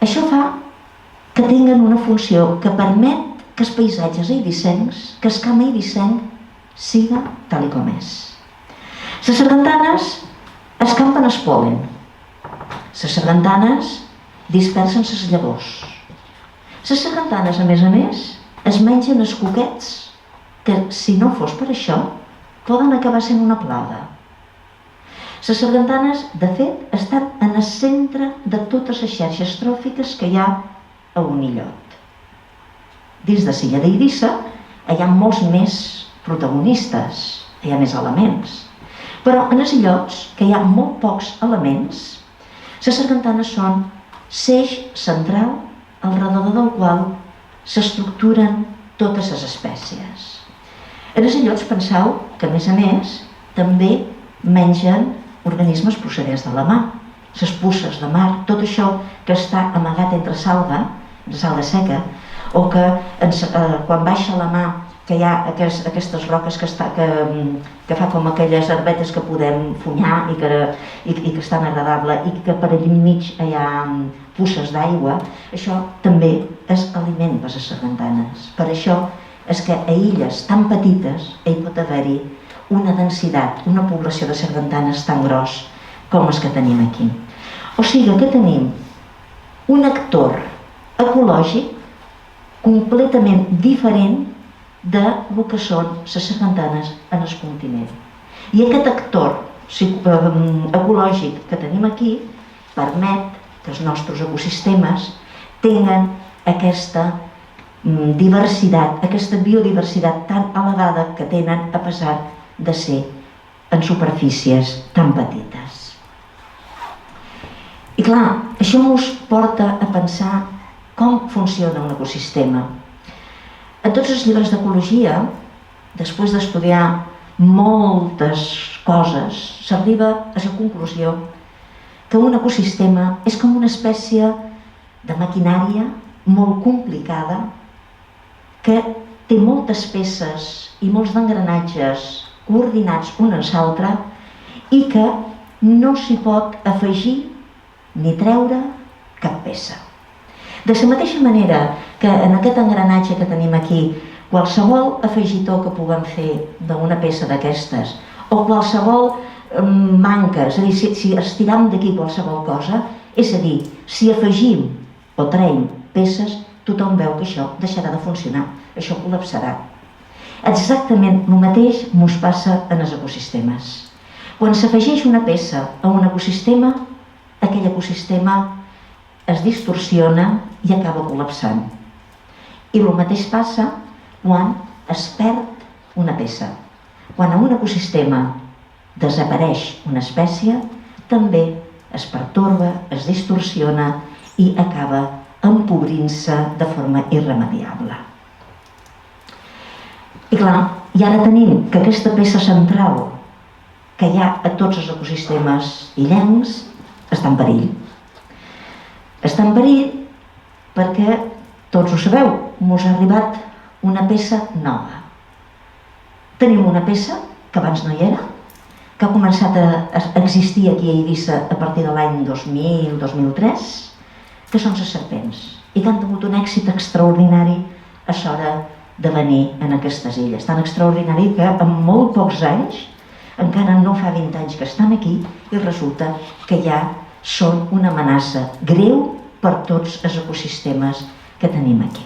Speaker 2: Això fa que tinguen una funció que permet que els paisatges eivissencs, que el camp eivissenc siga tal com és. Les sargantanes escampen el pol·len. Les sargantanes dispersen les llavors. Les sargantanes, a més, es mengen els cuquets que, si no fos per això, poden acabar sent una plaga. Les sargantanes, de fet, estan en el centre de totes les xarxes tròfiques que hi ha a un illot. Dins de l'illa d'Eivissa hi ha molts més protagonistes, hi ha més elements. Però en els illots, que hi ha molt pocs elements, les sargantanes són l'eix central al redador del qual s'estructuren totes les espècies. En els illots penseu que, a més, també mengen organismes procedents de la mar, les puces de mar, tot això que està amagat entre salga seca, o que quan baixa la mà que hi ha aquestes roques que fa com aquelles herbetes que podem funyar i que estan agradables, i que per allà enmig hi ha puces d'aigua, això també és aliment per les sargantanes. Per això és que a illes tan petites hi pot haver-hi una densitat, una població de sargantanes tan gros com els que tenim aquí. O sigui que tenim un actor ecològic completament diferent de lo que són les sargantanes en el continent. I aquest actor ecològic que tenim aquí permet que els nostres ecosistemes tinguin aquesta diversitat, aquesta biodiversitat tan elevada que tenen a pesar de ser en superfícies tan petites. I clar, això ens porta a pensar com funciona un ecosistema. A tots els llibres d'ecologia, després d'estudiar moltes coses, s'arriba a la conclusió que un ecosistema és com una espècie de maquinària molt complicada que té moltes peces i molts d'engranatges coordinats un amb l'altre i que no s'hi pot afegir ni treure cap peça. De la mateixa manera que en aquest engranatge que tenim aquí, qualsevol afegitó que puguem fer d'una peça d'aquestes, o qualsevol manca, és a dir, si estiram d'aquí qualsevol cosa, és a dir, si afegim o traiem peces, tothom veu que això deixarà de funcionar, això col·lapsarà. Exactament el mateix ens passa en els ecosistemes. Quan s'afegeix una peça a un ecosistema, aquell ecosistema es distorsiona i acaba col·lapsant. I el mateix passa quan es perd una peça. Quan a un ecosistema desapareix una espècie, també es pertorba, es distorsiona i acaba empobrint-se de forma irremediable. I clar, i ara tenim que aquesta peça central que hi ha a tots els ecosistemes illencs està en perill. Està en perill perquè, tots ho sabeu, ens ha arribat una peça nova. Tenim una peça que abans no hi era, que ha començat a existir aquí a Eivissa a partir de l'any 2000-2003, que són les serpents, i que han tingut un èxit extraordinari a l'hora de venir en aquestes illes. Tan extraordinari que en molt pocs anys, encara no fa 20 anys que estan aquí, i resulta que ja són una amenaça greu per tots els ecosistemes que tenim aquí.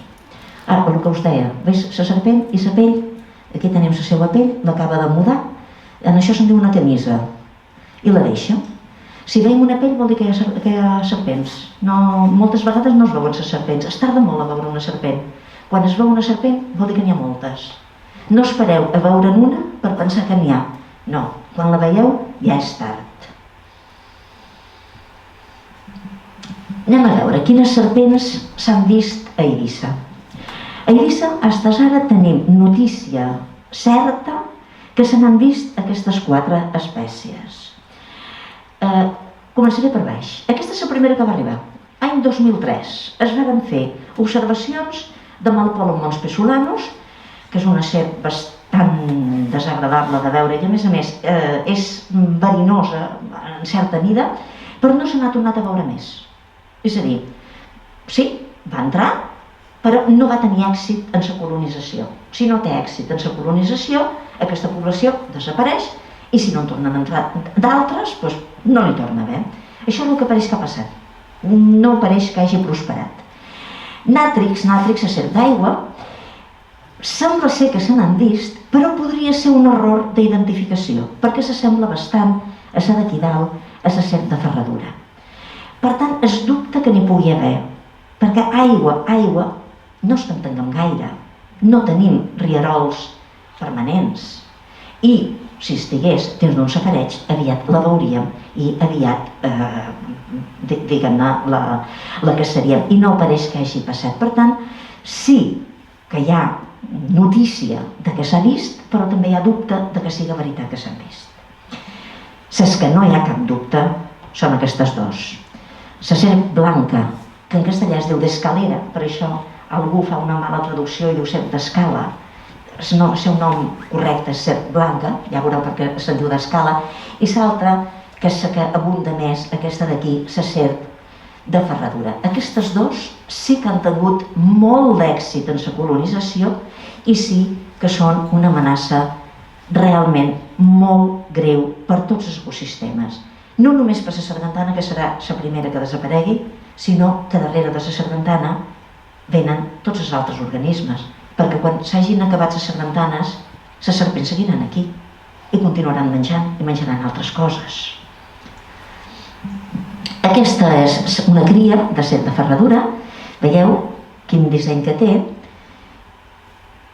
Speaker 2: Ara, el que us deia, veus la serpent i la pell, aquí tenim la seva pell, l'acaba de mudar, en això se'n diu una camisa, i la deixa. Si veiem una pell vol dir que hi ha serpents. Moltes vegades no es veuen les serpents, es tarda molt a veure una serpent. Quan es veu una serpent vol dir que n'hi ha moltes. No espereu a veure'n una per pensar que n'hi ha. No, quan la veieu ja és tard. Anem a veure quines serpents s'han vist a Eivissa. A Eivissa, fins ara tenim notícia certa que se n'han vist aquestes 4 espècies. Començaré per baix. Aquesta és la primera que va arribar. Any 2003 es van fer observacions de Malpolon pessulanus, que és una serp bastant desagradable de veure i a més és verinosa en certa mida, però no se n'ha tornat a veure més. És a dir, sí, va entrar, però no va tenir èxit en la colonització. Si no té èxit en la colonització, aquesta població desapareix i si no en tornen a entrar d'altres, doncs no li torna a haver. Això és el que pareix que ha passat. No pareix que hagi prosperat. Nàtrix, la serp d'aigua, sembla ser que se n'han vist, però podria ser un error d'identificació, perquè s'assembla bastant a la d'aquí dalt, a la serp de ferradura. Per tant, es dubta que n'hi pugui haver, perquè aigua, no es entenguem gaire. No tenim rierols permanents. I si estigués dins d'un safareig, aviat la veuríem i aviat, diguem-ne, la caçaríem. I no pareix que hagi passat. Per tant, sí que hi ha notícia de que s'ha vist, però també hi ha dubte de que sigui veritat que s'han vist. Les que no hi ha cap dubte són aquestes 2. La serp blanca, que en castellà es diu d'escalera, per això algú fa una mala traducció i diu serp d'escala. El seu nom correcte és serp blanca, ja veureu per què se'n diu d'escala, i l'altra, que és la que abunda més, aquesta d'aquí, la serp de ferradura. Aquestes 2 sí que han tingut molt d'èxit en la colonització i sí que són una amenaça realment molt greu per tots els ecosistemes. No només per la sargantana, que serà la primera que desaparegui, sinó que darrere de la sargantana venen tots els altres organismes, perquè quan s'hagin acabat les sargantanes, les serpents seguiran aquí i continuaran menjant i menjaran altres coses. Aquesta és una cria de serp de ferradura, veieu quin disseny que té,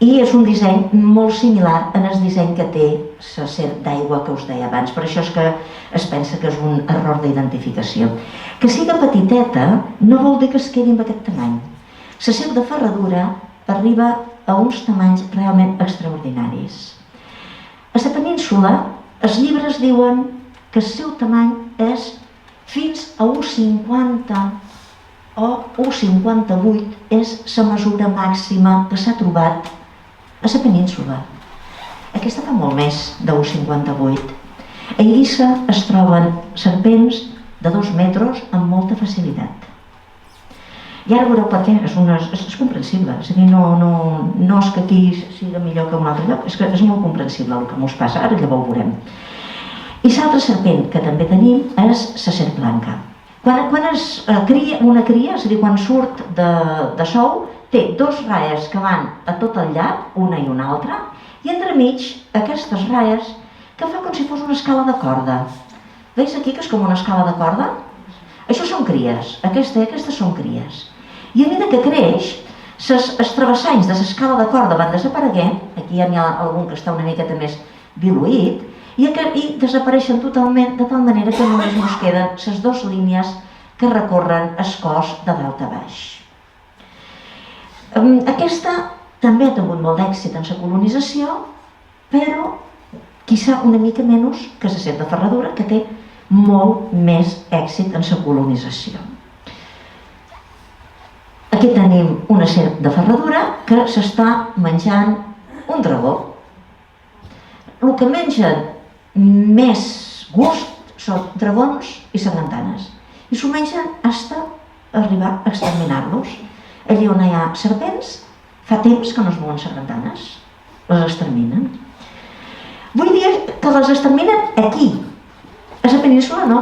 Speaker 2: i és un disseny molt similar al disseny que té la serp d'aigua que us deia abans, per això és que es pensa que és un error d'identificació. Que siga petiteta no vol dir que es quedi amb aquest tamany. La serp de ferradura arriba a uns tamanys realment extraordinaris. A la península, els llibres diuen que el seu tamany és fins a 1,50 o 1,58 és la mesura màxima que s'ha trobat a la península. Aquesta fa molt més de 1,58. A Eivissa es troben serpents de 2 metres amb molta facilitat. I ara veureu per què, és comprensible, és a dir, no és que aquí sigui millor que un altre lloc, és que és molt comprensible el que ens passa, ara ja ho veurem. I l'altra serpent que també tenim és la serp blanca. Quan es cria una cria, és a dir, quan surt de sou, té 2 ratlles que van a tot el llarg, una i una altra, i entremig aquestes ratlles que fa com si fos una escala de corda. Veus aquí que és com una escala de corda? Això són cries, aquestes són cries. I a mesura que creix, els travessanys de l'escala de corda van desapareguent, aquí ja n'hi ha algun que està una miqueta més diluït, i desapareixen totalment, de tal manera que només ens queden les 2 línies que recorren el cos de dalt a baix. Aquesta també ha tingut molt d'èxit en la colonització, però quizá una mica menys que la serp de ferradura, que té molt més èxit en la colonització. Aquí tenim una serp de ferradura que s'està menjant un dragó. El que mengen més gust són dragons i sargantanes. I s'ho mengen fins a arribar a exterminar-los. Allí on hi ha serpents, fa temps que no es veuen sargantanes, les exterminen. Vull dir que les exterminen aquí, a la península no.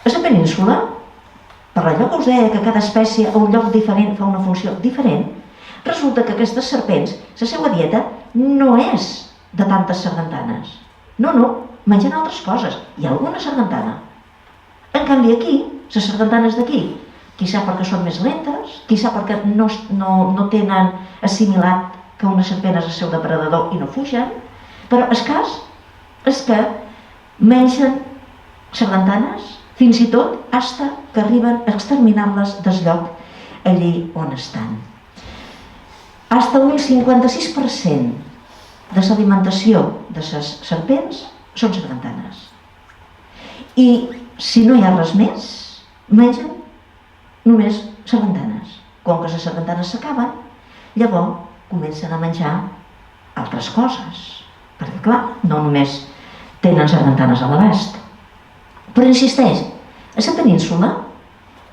Speaker 2: A la península, per allò que us deia que cada espècie a un lloc diferent fa una funció diferent, resulta que aquestes serpents, la seva dieta no és de tantes sargantanes. No, mengen altres coses. Hi ha alguna sargantana. En canvi aquí, les sargantanes d'aquí, quizà perquè són més lentes, quizà perquè no tenen assimilat que una serpent és el seu depredador i no fugen, però el cas és que mengen sargantanes fins i tot fins que arriben a exterminar-les del lloc allí on estan. Fins un 56% de l'alimentació de les serpents són sargantanes. I si no hi ha res més, mengen només sargantanes. Com que les sargantanes s'acaben, llavors comencen a menjar altres coses. Perquè clar, no només tenen sargantanes a l'abast. Però insisteix, a la península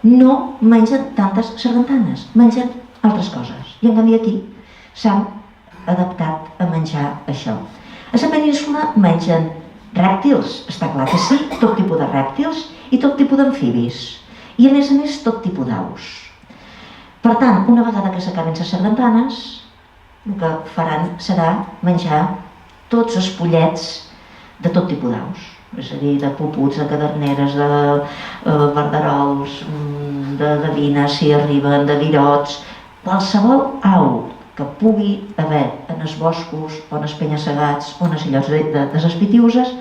Speaker 2: no mengen tantes sargantanes, mengen altres coses. I en canvi aquí s'han adaptat a menjar això. A la península mengen rèptils, està clar que sí, tot tipus de rèptils i tot tipus d'amfibis. I a més tot tipus d'aus. Per tant, una vegada que s'acaben les sargantanes, el que faran serà menjar tots els pollets de tot tipus d'aus. És a dir, de puputs, de caderneres, de verderols, de gavines, si arriben, de virots, qualsevol au que pugui haver en els boscos, o en els penya-segats, o en els illots de les pitiuses,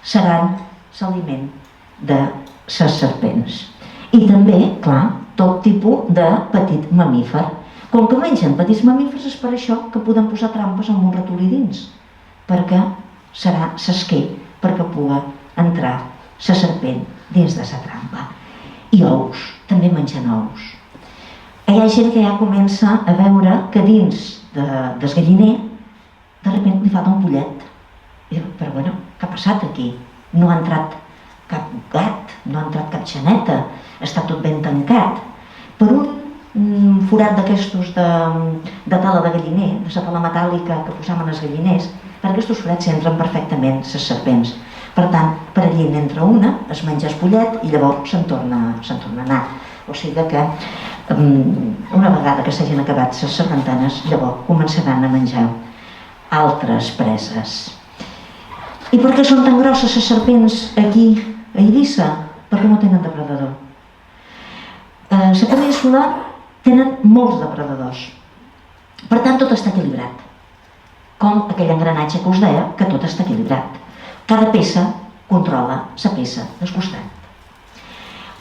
Speaker 2: seran l'aliment de les serpents. I també, clar, tot tipus de petit mamífer. Com que mengen petits mamífers és per això que podem posar trampes amb un ratolí dins, perquè serà l'esquer perquè pugui entrar la serpent dins de la trampa. I ous, també mengen ous. Hi ha gent que ja comença a veure que dins del galliner de sobte li falta un pollet. Però bueno, què ha passat aquí? No ha entrat cap gat, no ha entrat cap xaneta, està tot ben tancat. Per un forat d'aquestos de tala de galliner, de la tala metàl·lica que posàvem als galliners, per aquests forats entren perfectament les serpents. Per tant, per allí n'entra una, es menja el pollet i llavors se'n torna a anar. O sigui que una vegada que s'hagin acabat les sargantanes, llavors començaran a menjar altres preses. I per què són tan grosses les serpents aquí a Eivissa? Perquè no tenen depredador. A la península tenen molts depredadors. Per tant, tot està equilibrat. Com aquell engranatge que us deia, que tot està equilibrat. Cada peça controla la peça del costat.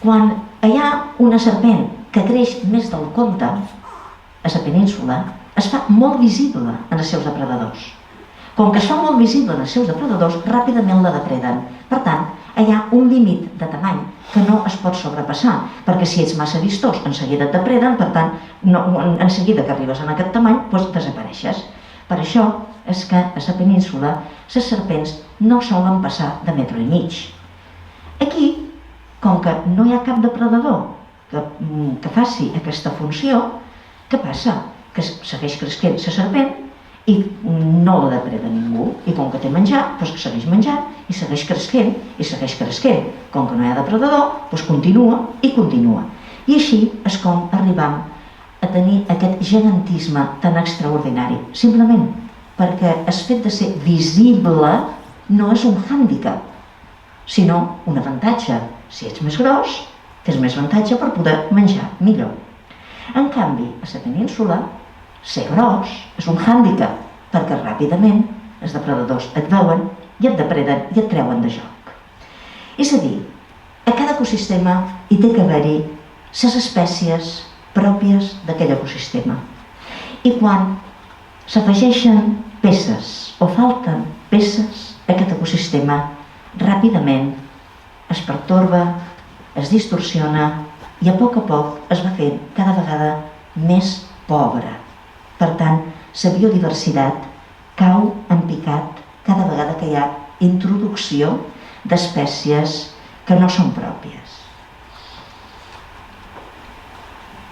Speaker 2: Quan hi ha una serpent que creix més del compte, a la península, es fa molt visible en els seus depredadors. Com que es fa molt visible en els seus depredadors, ràpidament la depreden. Per tant, hi ha un límit de tamany que no es pot sobrepassar, perquè si ets massa vistós, en seguida et depreden, per tant, en seguida que arribes a aquest tamany, desapareixes. Per això és que a la península les serpents no solen passar de metro i mig. Aquí, com que no hi ha cap depredador que faci aquesta funció, què passa? Que segueix creixent la serpent i no la depreda ningú. I com que té menjar, segueix menjant i segueix creixent i segueix creixent. Com que no hi ha depredador, continua i continua. I així és com arribam a tenir aquest gegantisme tan extraordinari. Simplement perquè el fet de ser visible no és un hàndicap, sinó un avantatge. Si ets més gros, tens més avantatge per poder menjar millor. En canvi, a la península, ser gros és un hàndicap, perquè ràpidament els depredadors et veuen i et depreden i et treuen de joc. És a dir, a cada ecosistema hi té que haver-hi les espècies pròpies d'aquell ecosistema. I quan s'afegeixen peces o falten peces, aquest ecosistema ràpidament es pertorba, es distorsiona i a poc es va fent cada vegada més pobre. Per tant, la biodiversitat cau en picat cada vegada que hi ha introducció d'espècies que no són pròpies.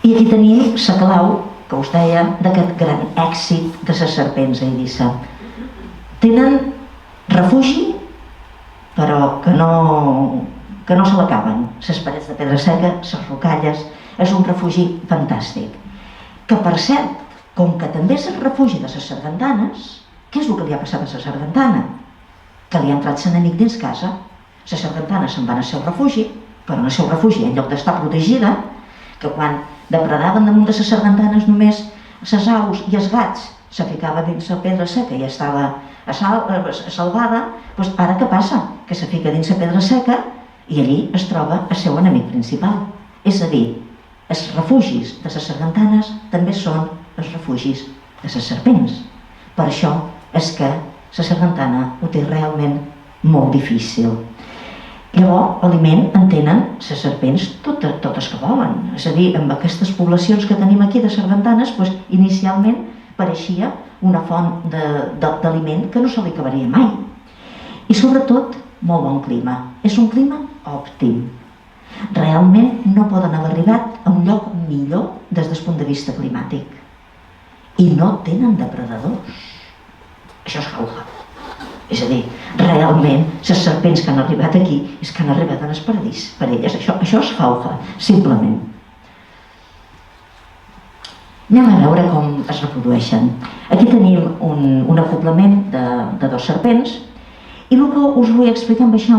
Speaker 2: I aquí tenim la clau que us deia d'aquest gran èxit de les serpents a Eivissa. Tenen refugi, però que no se l'acaben. Les parets de pedra seca, les rocalles, és un refugi fantàstic. Que, per cert, com que també és el refugi de les sargantanes, què és el que li ha passat a la sargantana? Que li ha entrat l'enemic dins casa. Les sargantanes se'n van al seu refugi, però en el seu refugi, en lloc d'estar protegida, que quan depredaven damunt de les sargantanes només les aus i els gats se ficaven dins la pedra seca i estava salvada, doncs ara què passa? Que se fica dins la pedra seca i allí es troba el seu enemic principal. És a dir, els refugis de les sargantanes també són els refugis de les serpents. Per això és que la sargantana ho té realment molt difícil. Llavors, aliment en tenen les serpents totes que volen. És a dir, amb aquestes poblacions que tenim aquí de sargantanes, inicialment pareixia una font d'aliment que no se li acabaria mai. I sobretot, molt bon clima. És un clima òptim. Realment no poden haver arribat a un lloc millor des del punt de vista climàtic. I no tenen depredadors. Això és jauja. És a dir, realment, les serpents que han arribat aquí és que han arribat en el paradís per elles. Això és jauja, simplement. Anem a veure com es reprodueixen. Aquí tenim un acoplament de dos serpents i el que us vull explicar amb això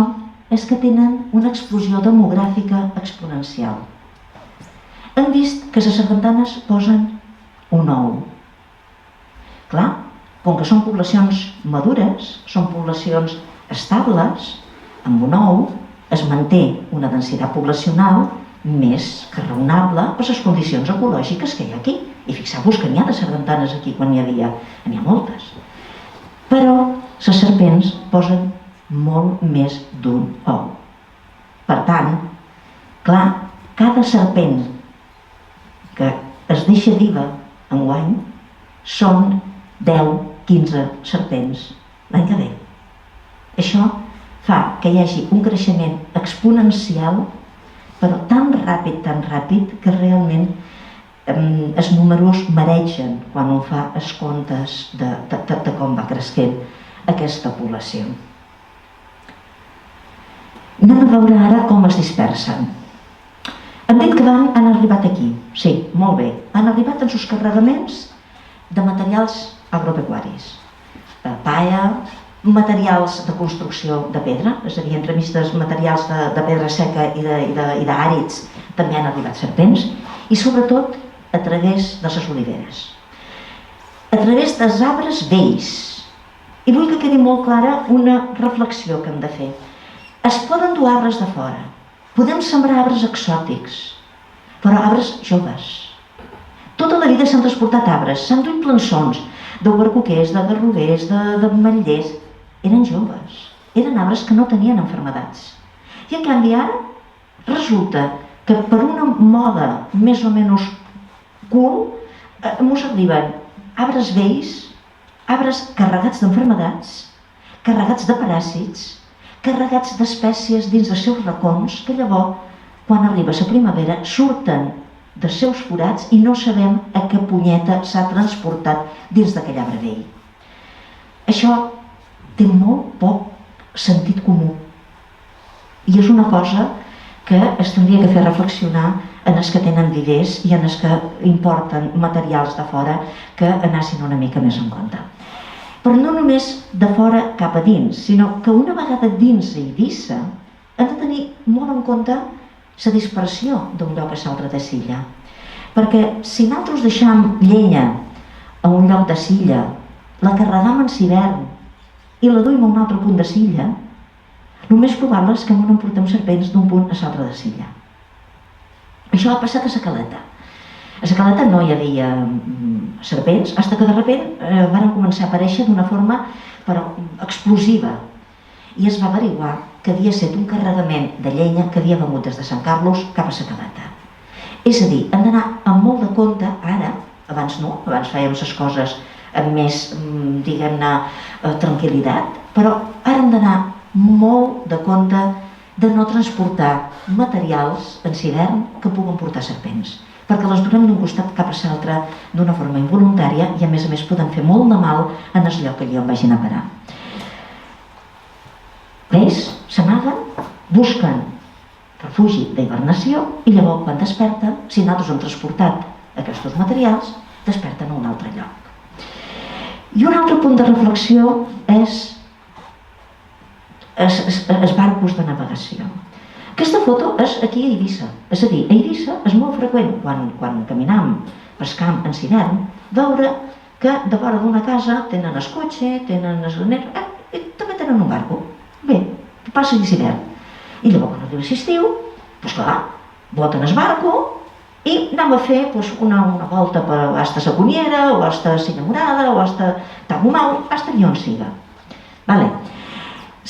Speaker 2: és que tenen una explosió demogràfica exponencial. Hem vist que les sargantanes posen un ou. Clar, com que són poblacions madures, són poblacions estables, amb un ou es manté una densitat poblacional més que raonable per les condicions ecològiques que hi ha aquí. I fixeu-vos que n'hi ha de sargantanes aquí quan n'hi havia moltes. Però les serpents posen molt més d'un ou. Per tant, clar, cada serpent que es deixa viva enguany són 10-15 serpents l'any que ve. Això fa que hi hagi un creixement exponencial, però tan ràpid, que realment els números maregen quan un fa els comptes de com va creixent aquesta població. Anem a veure ara com es dispersen. Hem dit que han arribat aquí. Sí, molt bé. Han arribat en els carregaments de materials agropecuaris. Palla, materials de construcció de pedra, és a dir, entremig dels materials de pedra seca i d'àrids també han arribat serpents, i sobretot a través de les oliveres, a través dels arbres vells. I vull que quedi molt clara una reflexió que hem de fer. Es poden dur arbres de fora, podem sembrar arbres exòtics, però arbres joves. Tota la vida s'han transportat arbres, s'han duit plançons d'albercoquers, de garrovers, d'ametllers. Eren joves, eren arbres que no tenien malalties. I en canvi ara resulta que per una moda més o menys cool ens arriben arbres vells, arbres carregats d'malalties, carregats de paràsits, carregats d'espècies dins dels seus racons, que llavors, quan arriba la primavera, surten dels seus forats i no sabem a què punyeta s'ha transportat dins d'aquell arbre vell. Això té molt poc sentit comú i és una cosa que es tindria que fer reflexionar en els que tenen vivers i en els que importen materials de fora que anessin una mica més en compte. Però no només de fora cap a dins, sinó que una vegada dins Eivissa hem de tenir molt en compte la dispersió d'un lloc a l'altre de Silla. Perquè si nosaltres deixam llenya a un lloc de Silla, la carregam en l'hivern i la duim a un altre punt de Silla, el més probable és que no emportem serpents d'un punt a l'altre de Silla. Això ha passat a la Caleta. A la Caleta no hi havia serpents, fins que de sobte van començar a aparèixer d'una forma explosiva. I es va averiguar que havia estat un carregament de llenya que havia vengut des de Sant Carlos cap a la Caleta. És a dir, hem d'anar amb molt de compte ara, abans no, abans fèiem les coses amb més, diguem-ne, tranquil·litat, però ara hem d'anar molt de compte de no transportar materials en hivern que puguen portar serpents, perquè les durem d'un costat cap a l'altre d'una forma involuntària i a més poden fer molt de mal en el lloc allà on vagin a parar. Ells s'amaguen, busquen refugi d'hibernació i llavors quan desperten, si nosaltres hem transportat aquests materials, desperten a un altre lloc. I un altre punt de reflexió és els barcos de navegació. Aquesta foto és aquí a Eivissa, és a dir, a Eivissa és molt freqüent quan caminam pel camp en hivern veure que de vora d'una casa tenen el cotxe, tenen el graner, i també tenen un barco. Bé, passa l'hivern. I llavors quan arriba l'estiu, doncs clar, boten el barco i anem a fer una volta hasta la Cuniera, o hasta Silla Morada, o hasta Tagumau, hasta allà on siga.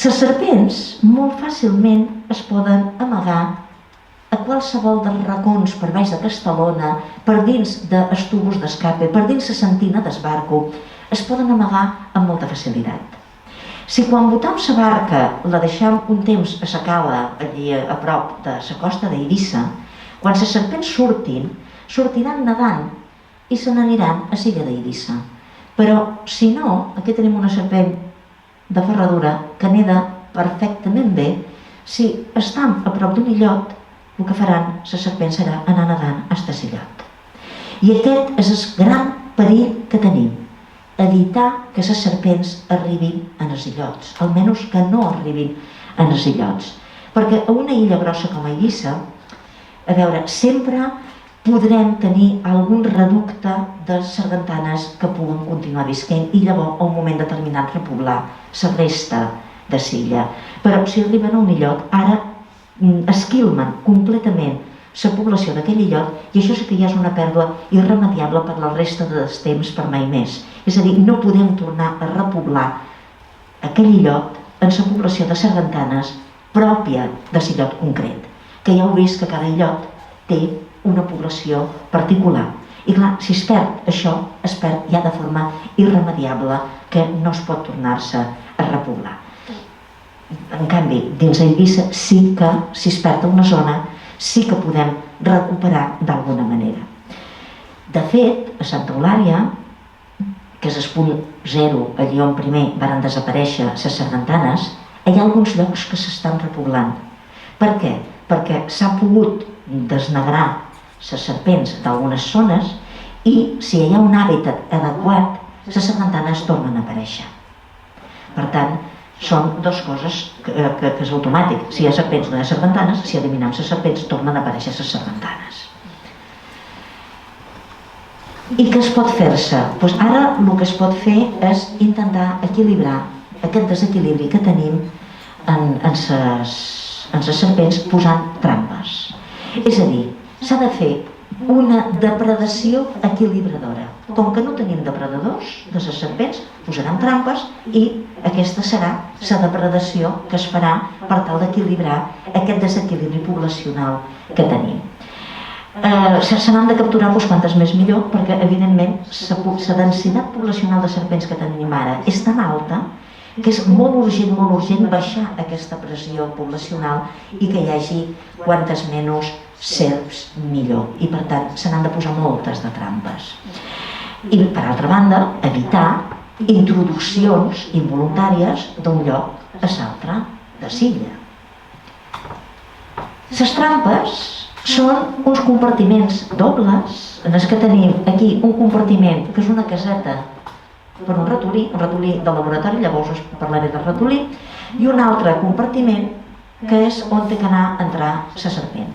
Speaker 2: Les serpents molt fàcilment es poden amagar a qualsevol dels racons per baix d'aquesta lona, per dins dels tubos d'escape, per dins la sentina del barco, es poden amagar amb molta facilitat. Si quan botam la barca la deixam un temps a la cala allí a prop de la costa d'Eivissa, quan les serpents sortiran nedant i se n'aniran a l'illa d'Eivissa. Però si no, aquí tenim una serpent de ferradura que neda perfectament bé. Si estan a prop d'un illot, el que faran les serpents serà anar nedant fins a l'illot. I aquest és el gran perill que tenim, evitar que les serpents arribin a els illots, almenys que no arribin a els illots. Perquè a una illa grossa com Eivissa, a veure, sempre podrem tenir algun reducte de sargantanes que puguen continuar visquent i llavors a un moment determinat repoblar la resta de l'illa. Però si arriben a un illot, ara esquilmen completament la població d'aquell illot i això sí que ja és una pèrdua irremediable per la resta dels temps per mai més. És a dir, no podem tornar a repoblar aquell illot en la població de sargantanes pròpia de l'illot concret, que ja heu vist que cada illot té una població particular. I clar, si es perd això, es perd ja de forma irremediable, que no es pot tornar-se a repoblar. En canvi, dins d'Eivissa sí que, si es perd una zona, sí que podem recuperar d'alguna manera. De fet, a Santa Eulària, que és el punt 0, allí on primer van desaparèixer les sargantanes, hi ha alguns llocs que s'estan repoblant. Per què? Perquè s'ha pogut desnegrar les serpents d'algunes zones i si hi ha un hàbitat adequat, les sargantanes tornen a aparèixer. Per tant, són dues coses que és automàtic. Si hi ha serpents no hi ha sargantanes, si eliminem les serpents tornen a aparèixer les sargantanes. I què es pot fer-se? Ara el que es pot fer és intentar equilibrar aquest desequilibri que tenim en les serpents posant trampes. És a dir, s'ha de fer una depredació equilibradora. Com que no tenim depredadors de les serpents, posarem trampes i aquesta serà la depredació que es farà per tal d'equilibrar aquest desequilibri poblacional que tenim. Se n'han de capturar quantes més millor, perquè evidentment la densitat poblacional de serpents que tenim ara és tan alta que és molt urgent baixar aquesta pressió poblacional i que hi hagi quantes menys serps millor. I per tant se n'han de posar moltes de trampes. I per altra banda, evitar introduccions involuntàries d'un lloc a l'altre de l'illa. Les trampes són uns compartiments dobles en els que tenim aquí un compartiment que és una caseta per un ratolí de laboratori, llavors us parlaré del ratolí, i un altre compartiment que és on té que anar a entrar la serpent.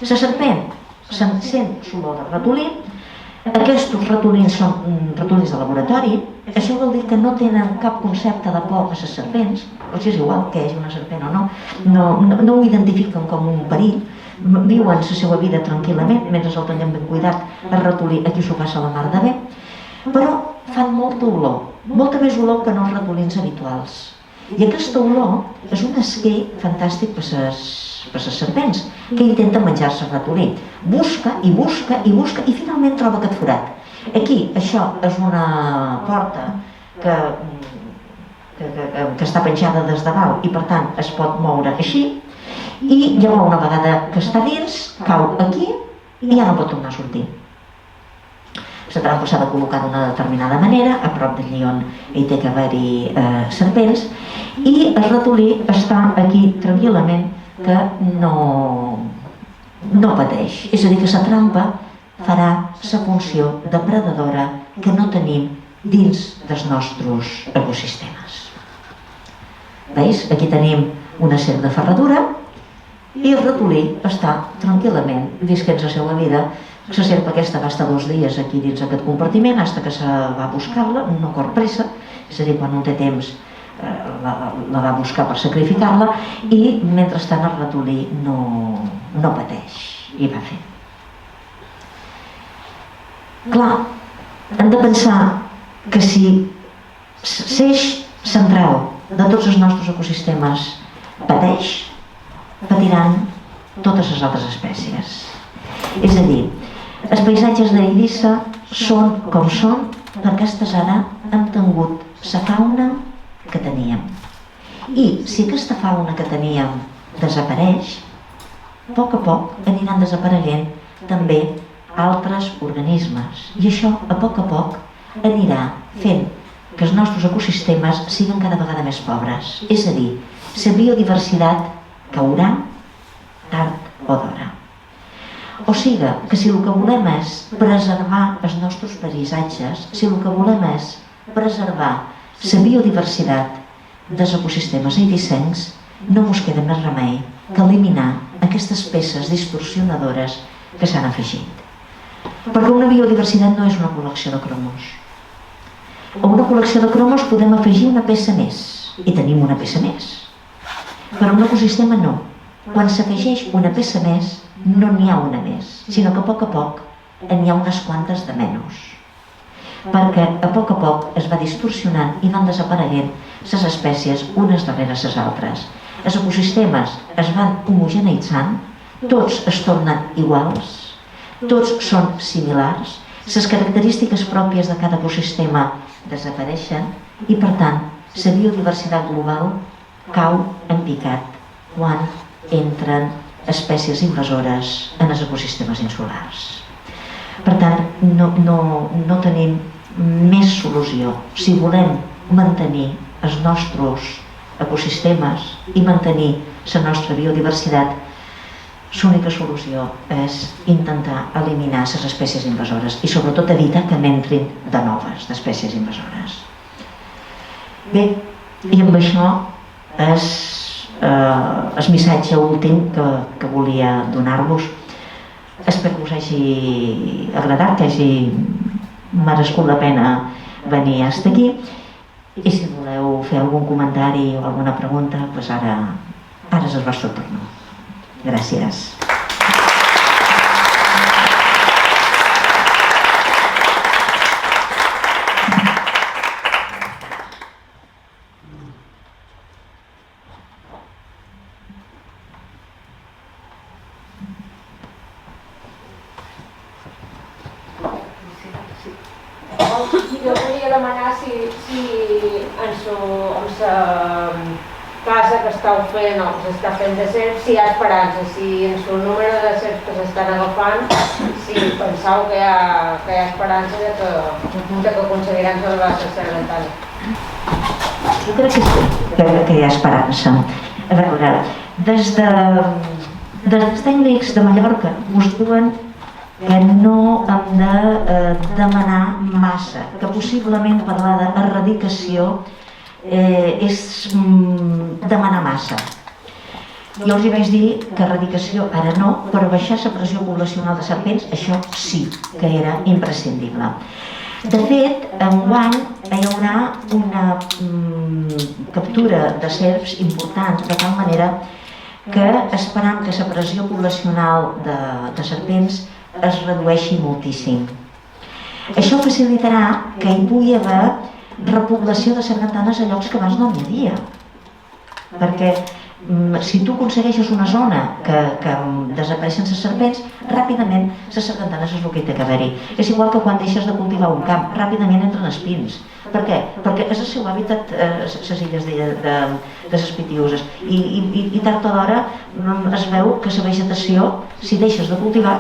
Speaker 2: La serpent sent l'olor del ratolí, aquests ratolins són ratolins de laboratori, això vol dir que no tenen cap concepte de por a les serpents, els és igual que hi hagi una serpent o no, no ho identifiquen com un perill, viuen la seva vida tranquil·lament, mentre el tenen ben cuidat, el ratolí aquí s'ho passa la mar de bé, però fan molta olor, molta més olor que no els ratolins habituals. I aquesta olor és un esquer fantàstic per les serpents, que intenten menjar-se el ratolí. Busca i busca i busca i finalment troba aquest forat. Aquí, això és una porta que està penjada des de dalt i per tant es pot moure així i llavors una vegada que està dins, cau aquí i ja no pot tornar a sortir. La trampa s'ha de col·locar d'una determinada manera, a prop d'allí on hi té que haver-hi serpents, i el ratolí està aquí tranquil·lament que no pateix. És a dir, que la trampa farà la funció depredadora que no tenim dins dels nostres ecosistemes. Veus? Aquí tenim una serp de ferradura i el ratolí està tranquil·lament visquent la seva vida. La serp aquesta va estar 2 dies aquí dins aquest compartiment fins que se va buscar-la, no corre pressa, és a dir, quan no té temps la va buscar per sacrificar-la, i mentrestant el ratolí no pateix i va fer. Clar, hem de pensar que si l'eix central de tots els nostres ecosistemes pateix, patiran totes les altres espècies. És a dir, els paisatges d'Eivissa són com són perquè aquestes ara hem tingut la fauna que teníem. I si aquesta fauna que teníem desapareix, a poc aniran desapareguent també altres organismes. I això, a poc anirà fent que els nostres ecosistemes siguin cada vegada més pobres. És a dir, la biodiversitat caurà tard o d'hora. O sigui que si el que volem és preservar els nostres paisatges, si el que volem és preservar la biodiversitat dels ecosistemes eivissencs, no ens queda més remei que eliminar aquestes peces distorsionadores que s'han afegit. Perquè una biodiversitat no és una col·lecció de cromos. A una col·lecció de cromos podem afegir una peça més, i tenim una peça més. Però un ecosistema no. Quan s'afegeix una peça més, no n'hi ha una més, sinó que a poc n'hi ha unes quantes de menys. Perquè a poc es va distorsionant i van desapareguent les espècies unes darrere les altres. Els ecosistemes es van homogeneitzant, tots es tornen iguals, tots són similars, les característiques pròpies de cada ecosistema desapareixen i, per tant, la biodiversitat global cau en picat quan entren espècies invasores en els ecosistemes insulars. Per tant, no tenim més solució. Si volem mantenir els nostres ecosistemes i mantenir la nostra biodiversitat, l'única solució és intentar eliminar les espècies invasores i sobretot evitar que n'entrin de noves d'espècies invasores. Bé, i amb això és el missatge últim que volia donar-vos. Espero que us hagi agradat, que hagi merescut la pena venir fins aquí, i si voleu fer algun comentari o alguna pregunta, doncs ara és el vostre torn. Gràcies.
Speaker 3: Jo volia demanar si amb la casa que estàu fent o que s'està fent de serps, si hi ha esperança, si en el número de serps que s'estan agafant, si penseu que hi ha esperança de que aconseguiran salvar la serpentana.
Speaker 2: Jo crec que sí, que hi ha esperança. A veure, des dels tècnics de Mallorca us diuen que no hem de demanar massa, que possiblement parlar d'erradicació és demanar massa. Jo els hi vaig dir que erradicació ara no, però baixar la pressió poblacional de serpents, això sí que era imprescindible. De fet, enguany hi haurà una captura de serps important, de tal manera que esperam que la pressió poblacional de serpents es redueixi moltíssim. Això facilitarà que hi pugui haver repoblació de sargantanes a llocs que abans no n'hi havia. Perquè si tu aconsegueixes una zona que desapareixen les serpents, ràpidament les sargantanes és el que hi ha d'haver-hi. És igual que quan deixes de cultivar un camp, ràpidament entren espins. Per què? Perquè és el seu hàbitat, les illes de les Pitiüses, i tard o d'hora es veu que la vegetació, si deixes de cultivar,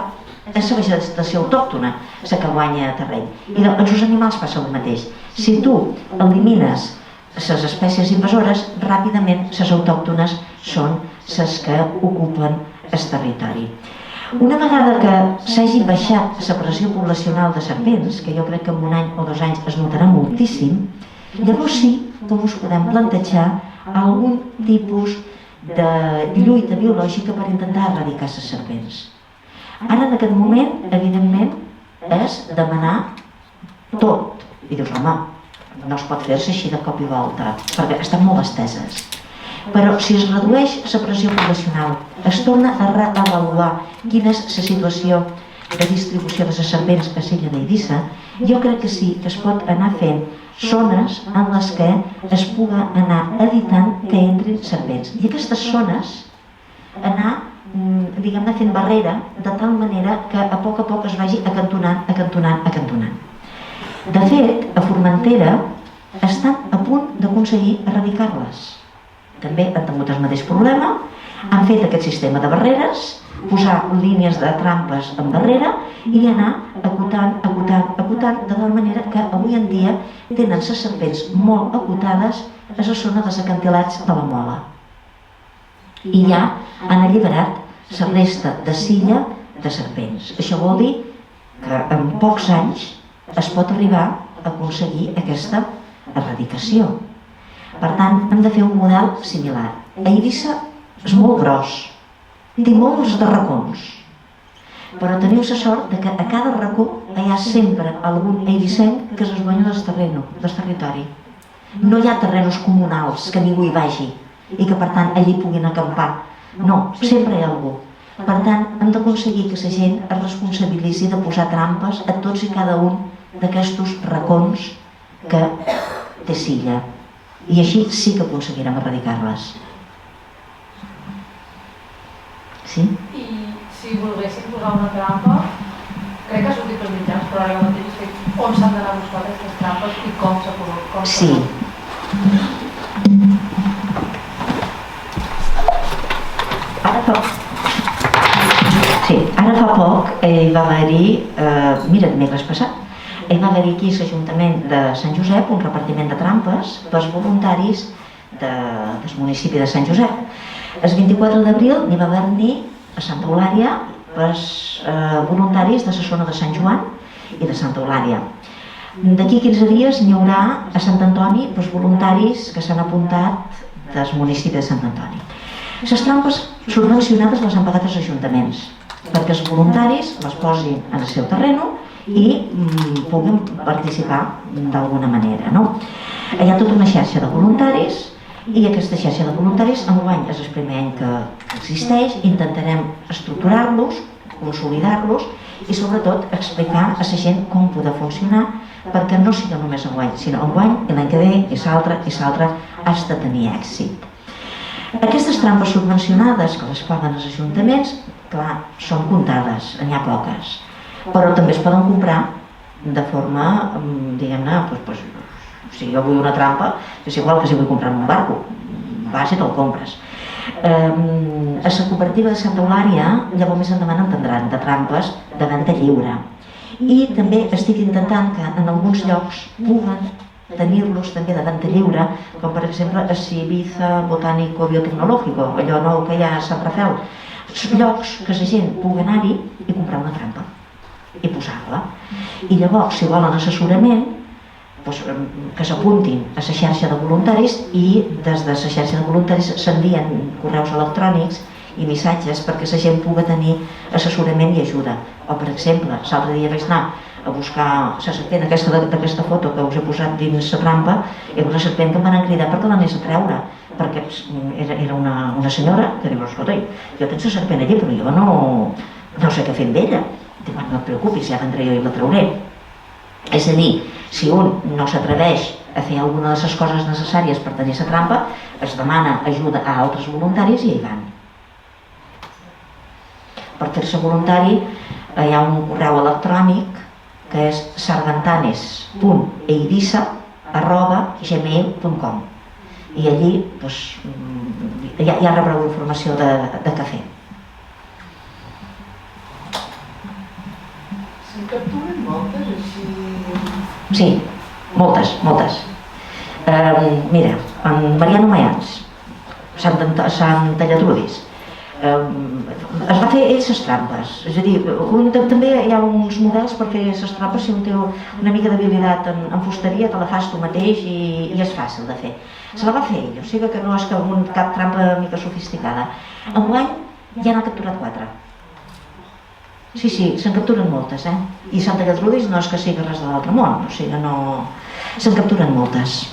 Speaker 2: és la vegetació autòctona la que guanya terreny. I amb els animals passa el mateix. Si tu elimines les espècies invasores, ràpidament les autòctones són les que ocupen el territori. Una vegada que s'hagi baixat la pressió poblacional de serpents, que jo crec que en un any o 2 anys es notarà moltíssim, llavors sí que us podem plantejar algun tipus de lluita biològica per intentar erradicar les serpents. Ara, en aquest moment, evidentment, és demanar tot. I dius, home, no es pot fer-se així de cop i volta, perquè estan molt esteses. Però si es redueix la pressió poblacional, es torna a reavaluar quina és la situació de distribució de les serpents a l'illa d'Eivissa, jo crec que sí que es pot anar fent zones en les que es pugui anar evitant que entrin serpents. I aquestes zones anar, diguem-ne, fent barrera de tal manera que a poc es vagi acantonant. De fet, a Formentera estan a punt d'aconseguir erradicar-les. També han tingut el mateix problema, han fet aquest sistema de barreres, posar línies de trampes en barrera i anar acotant, de tal manera que avui en dia tenen les serpents molt acotades a la zona dels acantilats de la Mola. I ja han alliberat la resta de silla de serpents. Això vol dir que en pocs anys es pot arribar a aconseguir aquesta erradicació. Per tant, hem de fer un model similar. Eivissa és molt gros, té molts de racons, però teniu la sort que a cada racó hi ha sempre algun eivissenc que és el dueño del territori. No hi ha terrenos comunals que ningú hi vagi i que per tant allí puguin acampar. No, sempre hi ha algú. Per tant, hem d'aconseguir que la gent es responsabilitzi de posar trampes a tots i cada un d'aquests racons que té silla. I així sí que aconseguirem erradicar-les. Sí?
Speaker 4: I si volguéssim posar una trampa, crec que ha sortit pels mitjans, però ara mateix estic on s'han d'anar a buscar aquestes trampes i com s'ha pogut.
Speaker 2: Sí. Ara fa poc hi va haver-hi, mira, dimecres passat, hi va haver aquí a l'Ajuntament de Sant Josep un repartiment de trampes pels voluntaris del municipi de Sant Josep. El 24 d'abril n'hi va haver-hi a Santa Eulària pels voluntaris de la zona de Sant Joan i de Santa Eulària. D'aquí 15 dies n'hi haurà a Sant Antoni pels voluntaris que s'han apuntat del municipi de Sant Antoni. Les trampes subvencionades les han pagat els ajuntaments perquè els voluntaris les posin en el seu terreny i puguin participar d'alguna manera. Hi ha tota una xarxa de voluntaris i aquesta xarxa de voluntaris enguany és el primer any que existeix. Intentarem estructurar-los, consolidar-los i sobretot explicar a la gent com poder funcionar perquè no sigui només enguany, sinó enguany i l'any que ve i l'altre has de tenir èxit. Aquestes trampes subvencionades que les paguen els ajuntaments, clar, són comptades, n'hi ha poques, però també es poden comprar de forma, diguem-ne, si jo vull una trampa, és igual que si vull comprar un barco, vas i te'l compres. A la cooperativa de Santa Eulària, llavors més endavant en tindran de trampes de venda lliure. I també estic intentant que en alguns llocs puguen tenir-los també de venda lliure, com per exemple a Ibiza Botànico Biotecnológico, allò nou que hi ha a Sant Rafel. Llocs que la gent pugui anar-hi i comprar una trampa i posar-la. I llavors, si volen assessorament, que s'apuntin a la xarxa de voluntaris i des de la xarxa de voluntaris s'envien correus electrònics i missatges perquè la gent pugui tenir assessorament i ajuda. O, per exemple, l'altre dia vaig anar a buscar la serpent d'aquesta foto que us he posat dins la trampa, i una serpent que em van cridar perquè l'anés a treure, perquè era una senyora que diu, escolta, jo tens la serpent allí, però jo no sé què fer amb ella. Dic, no et preocupis, ja vendré jo i la trauré. És a dir, si un no s'atreveix a fer alguna de les coses necessàries per tenir la trampa, es demana ajuda a altres voluntaris i hi van. Per fer-se voluntari hi ha un correu electrònic que és sargantanes.eivissa@gmail.com i allí ja rebreu informació de què fer.
Speaker 5: Se'n capturen moltes així?
Speaker 2: Sí, moltes. Mira, en Mariano Mayans, Sant Tallatrudis, es va fer ell les trampes. És a dir, també hi ha uns models per fer les trampes. Si un té una mica d'habilitat en fusteria, te la fas tu mateix i és fàcil de fer. Se la va fer ell, o sigui que no és cap trampa mica sofisticada. Enguany ja n'ha capturat 4. Sí, se'n capturen moltes, I Sant Tallatrudis no és que sigui res de l'altre món, o sigui, no... Se'n capturen moltes.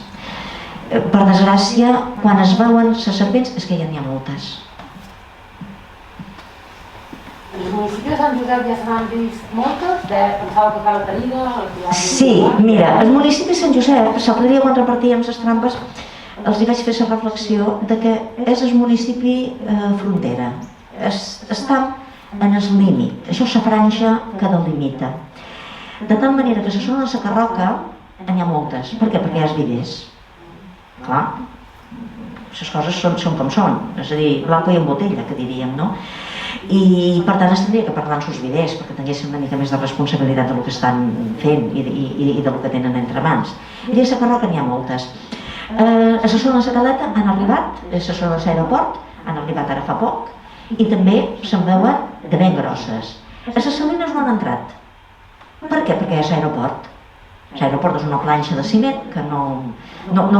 Speaker 2: Per desgràcia, quan es veuen les serpents, és que ja n'hi ha moltes.
Speaker 4: Els municipis de Sant Josep ja se n'han vist moltes? Pensava que Cala Tarina...
Speaker 2: Sí, mira, el municipi de Sant Josep, l'altre dia quan repartíem les trampes, els hi vaig fer la reflexió de que és el municipi frontera. Està en el límit, això és la franja que delimita. De tal manera que a la zona de la Carroca n'hi ha moltes. Per què? Perquè hi ha els vivers. Clar, les coses són com són, és a dir, blanco i en botella, que diríem, no? I per tant es tindria que parlar amb els vivers perquè tinguessin una mica més de responsabilitat del que estan fent i del que tenen entre mans. I a la Carroca n'hi ha moltes. A la zona de la Caleta han arribat, a la zona de l'aeroport han arribat ara fa poc, i també se'n veuen de ben grosses. A les Salines no han entrat. Per què? Perquè és l'aeroport. L'aeroport és una planxa de ciment que no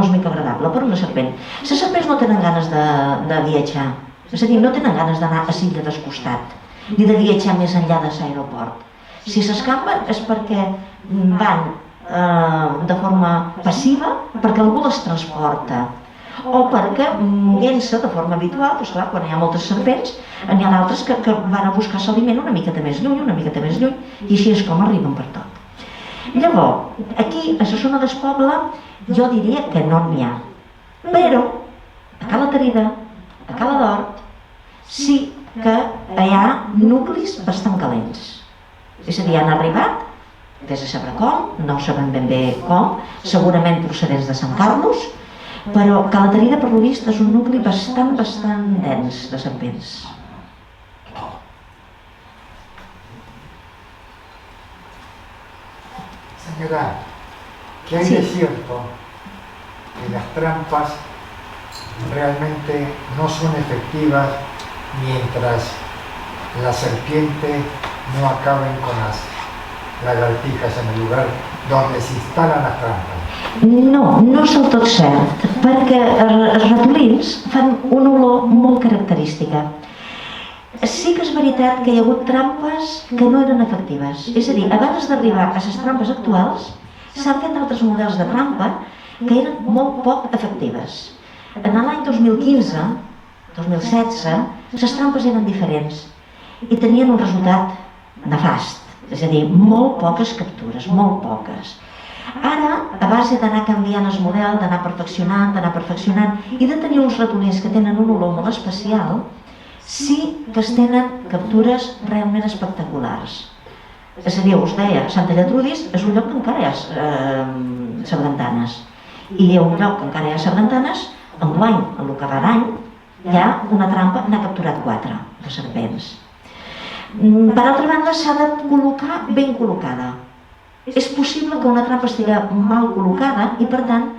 Speaker 2: és mica agradable per una serpent. Les serpents no tenen ganes de viatjar, és a dir, no tenen ganes d'anar a l'illa del costat, ni de viatjar més enllà de l'aeroport. Si s'escampen és perquè van de forma passiva, perquè algú les transporta, o perquè, moguent-se de forma habitual, doncs clar, quan hi ha moltes serpents, n'hi ha d'altres que van a buscar l'aliment una miqueta més lluny, i així és com arriben per tot. Llavors, aquí, a la zona del poble, jo diria que no n'hi ha. Però, a Cala Tarina, a Cala d'Hort, sí que hi ha nuclis bastant calents. És a dir, han arribat, des de saber com, no sabem ben bé com, segurament procedents de Sant Carlos, però Cala Tarina, per lo vist, és un nucli bastant dens de serpents.
Speaker 5: Señora, ¿qué hay de cierto que las trampas realmente no son efectivas mientras la serpiente no acaben con las lagartijas en el lugar donde se instalan las trampas?
Speaker 2: No és del tot cert, perquè els ratolins fan una olor molt característica. Sí que és veritat que hi ha hagut trampes que no eren efectives. És a dir, abans d'arribar a les trampes actuals, s'han fet altres models de trampa que eren molt poc efectives. En l'any 2015-2016, les trampes eren diferents i tenien un resultat nefast. És a dir, molt poques captures, molt poques. Ara, a base d'anar canviant el model, d'anar perfeccionant i de tenir uns ratolins que tenen un olor molt especial, sí que es tenen captures realment espectaculars. És a dir, us deia, Sant Tallatrudis és un lloc que encara hi ha sargantanes. I hi ha un lloc que encara hi ha sargantanes, enguany, en el que va d'any, hi ha una trampa, n'ha capturat 4 de serpents. Per altra banda, s'ha de col·locar ben col·locada. És possible que una trampa estigui mal col·locada i, per tant,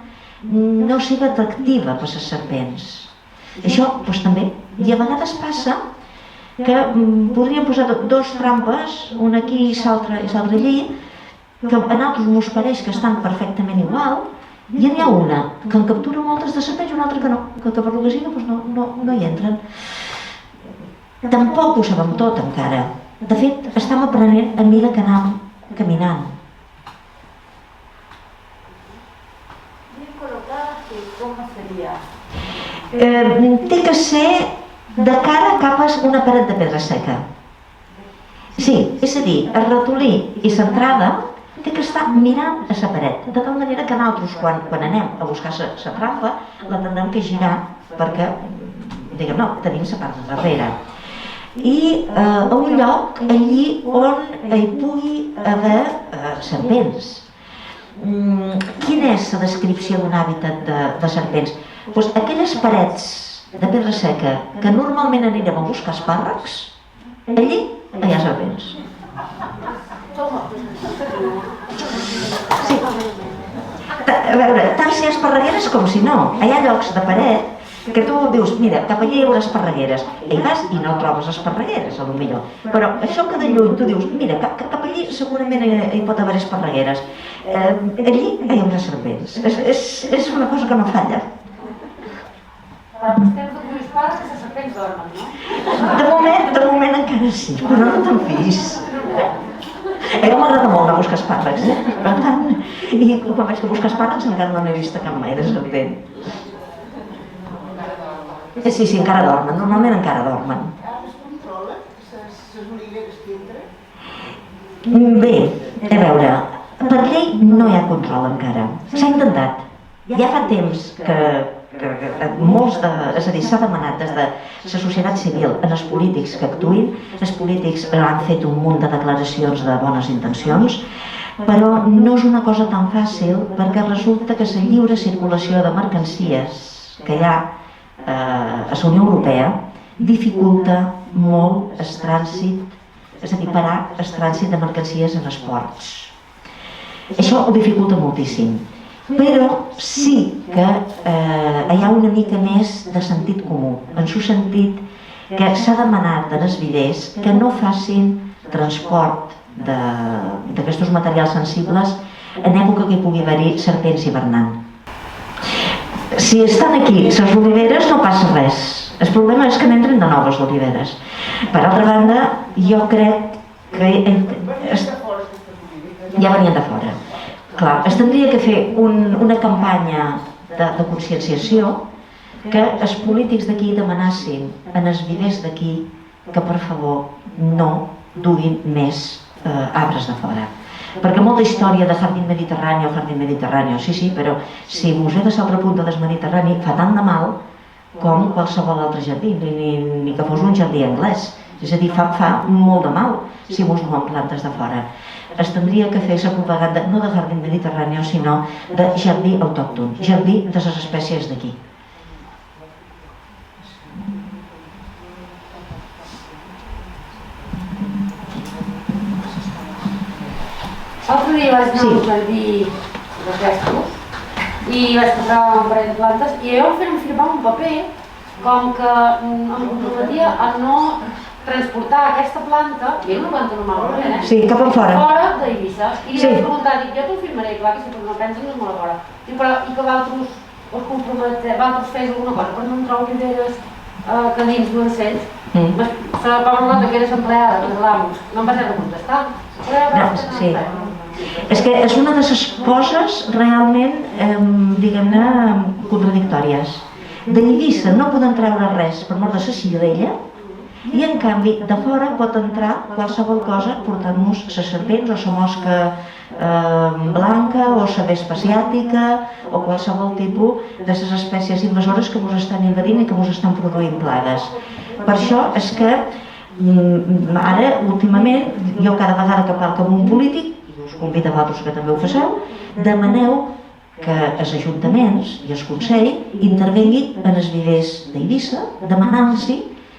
Speaker 2: no sigui atractiva per les serpents. Això també. I a vegades passa que podríem posar 2 trampes, una aquí i l'altra allí, que a nosaltres mos pareix que estan perfectament igual, i n'hi ha una que en captura moltes de serpents i una altra que no, que per lo que sigui no hi entren. Tampoc ho sabem tot encara. De fet, estem aprenent a mesura que anem caminant. Té que ser de cara cap a una paret de pedra seca. Sí, és a dir, el ratolí i l'entrada té que estar mirant a la paret, de tal manera que nosaltres quan anem a buscar la trampa la tindrem que girar perquè, diguem, no, tenim la part de darrere. I a un lloc allí on hi pugui haver serpents. Quina és la descripció d'un hàbitat de serpents? Doncs aquelles parets de pedra seca que normalment anirem a buscar espàrrecs, allí hi ha serpents. Sí. A veure, tant si hi ha esparregueres com si no. Hi ha llocs de paret que tu dius, mira, cap allà hi haurà esparregueres. I vas i no trobes esparregueres, a lo millor. Però això que de lluny tu dius, mira, cap allí segurament hi pot haver esparregueres. Allí hi haurà serpents. És una cosa que no falla.
Speaker 4: Però els temps de Lluís Pare que les serpents dormen, no?
Speaker 2: De moment encara sí, però no te'n fiïs. A mi m'agrada molt anar a buscar espàrrecs, per tant, i quan vaig a buscar espàrrecs encara no n'he vist cap mai de serpent. Sí, encara dormen, normalment encara dormen.
Speaker 6: Es controla les oliveres que entren?
Speaker 2: Bé, a veure, per llei no hi ha control encara. S'ha intentat. Ja fa temps que molts és a dir, s'ha demanat des de la societat civil en els polítics que actuïn. Els polítics han fet un munt de declaracions de bones intencions, però no és una cosa tan fàcil perquè resulta que la lliure circulació de mercancies que hi ha a la Unió Europea dificulta molt el trànsit, és a dir, parar el trànsit de mercancies en els ports. Això ho dificulta moltíssim. Però sí que hi ha una mica més de sentit comú, en el sentit que s'ha demanat als viders que no facin transport d'aquests materials sensibles en època que hi pugui haver-hi serpents hivernant. Si estan aquí les oliveres no passa res, el problema és que n'entren de noves oliveres. Per altra banda, jo crec que ja venien de fora. Clar, es tindria que fer una campanya de conscienciació que els polítics d'aquí demanassin als viders d'aquí que per favor no duguin més arbres de fora. Perquè molta història de jardín mediterrani, sí, però si el museu de l'altra punta del Mediterrani fa tant de mal com qualsevol altre jardí, ni que fos un jardí anglès. És a dir, fa molt de mal si mos duen plantes de fora. Es tindria que fer la propaganda no de jardín mediterrani, sinó de jardí autòcton, jardí de les espècies d'aquí.
Speaker 7: L'altre dia vaig anar a un jardí de frescos i vaig comprar un parell de plantes i allò em firmar un paper com que em comprometia a no transportar aquesta planta, i era una planta normal,
Speaker 2: sí, cap enfora.
Speaker 7: Fora d'Eivissa. I li vaig preguntar, jo t'ho firmaré, clar que sí, però no penso que és molt a fora. I que vosaltres us comprometeu, vosaltres fes alguna cosa, però no em trobo idees que dins d'un cells. La pobra nota que eres empleada de l'amo, no em vas haver de contestar.
Speaker 2: Sí. És que és una de les coses realment, diguem-ne, contradictòries. D'Eivissa no podem treure res per mort de la ciutadella, i en canvi de fora pot entrar qualsevol cosa portant-nos les serpents o la mosca blanca o la vespa asiàtica o qualsevol tipus de les espècies invasores que ens estan invadint i que ens estan produint plagues. Per això és que ara, últimament, jo cada vegada que parlo amb un polític, i us convido a vosaltres que també ho faceu, demaneu que els ajuntaments i el Consell intervenguin en els vivers d'Eivissa demanant-los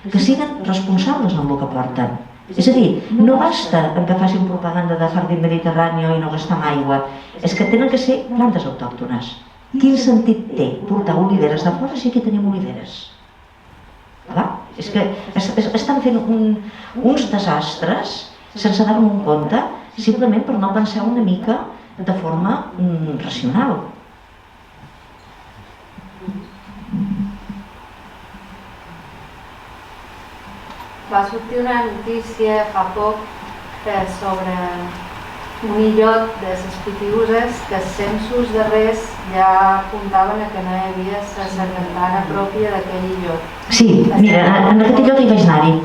Speaker 2: que siguin responsables en el que porten. És a dir, no basta que facin propaganda de jardín mediterrani i no gastar aigua, és que tenen que ser plantes autòctones. Quin sentit té portar oliveres de fora si aquí tenim oliveres? Clar, és que estan fent uns desastres sense dar-me un compte, simplement per no pensar una mica de forma racional.
Speaker 8: Va sortir una notícia fa poc sobre un illot de les Pitiüses que els censos darrers ja apuntaven que no hi havia la sargantana pròpia d'aquell illot.
Speaker 2: Sí, mira, en aquest illot hi vaig anar-hi.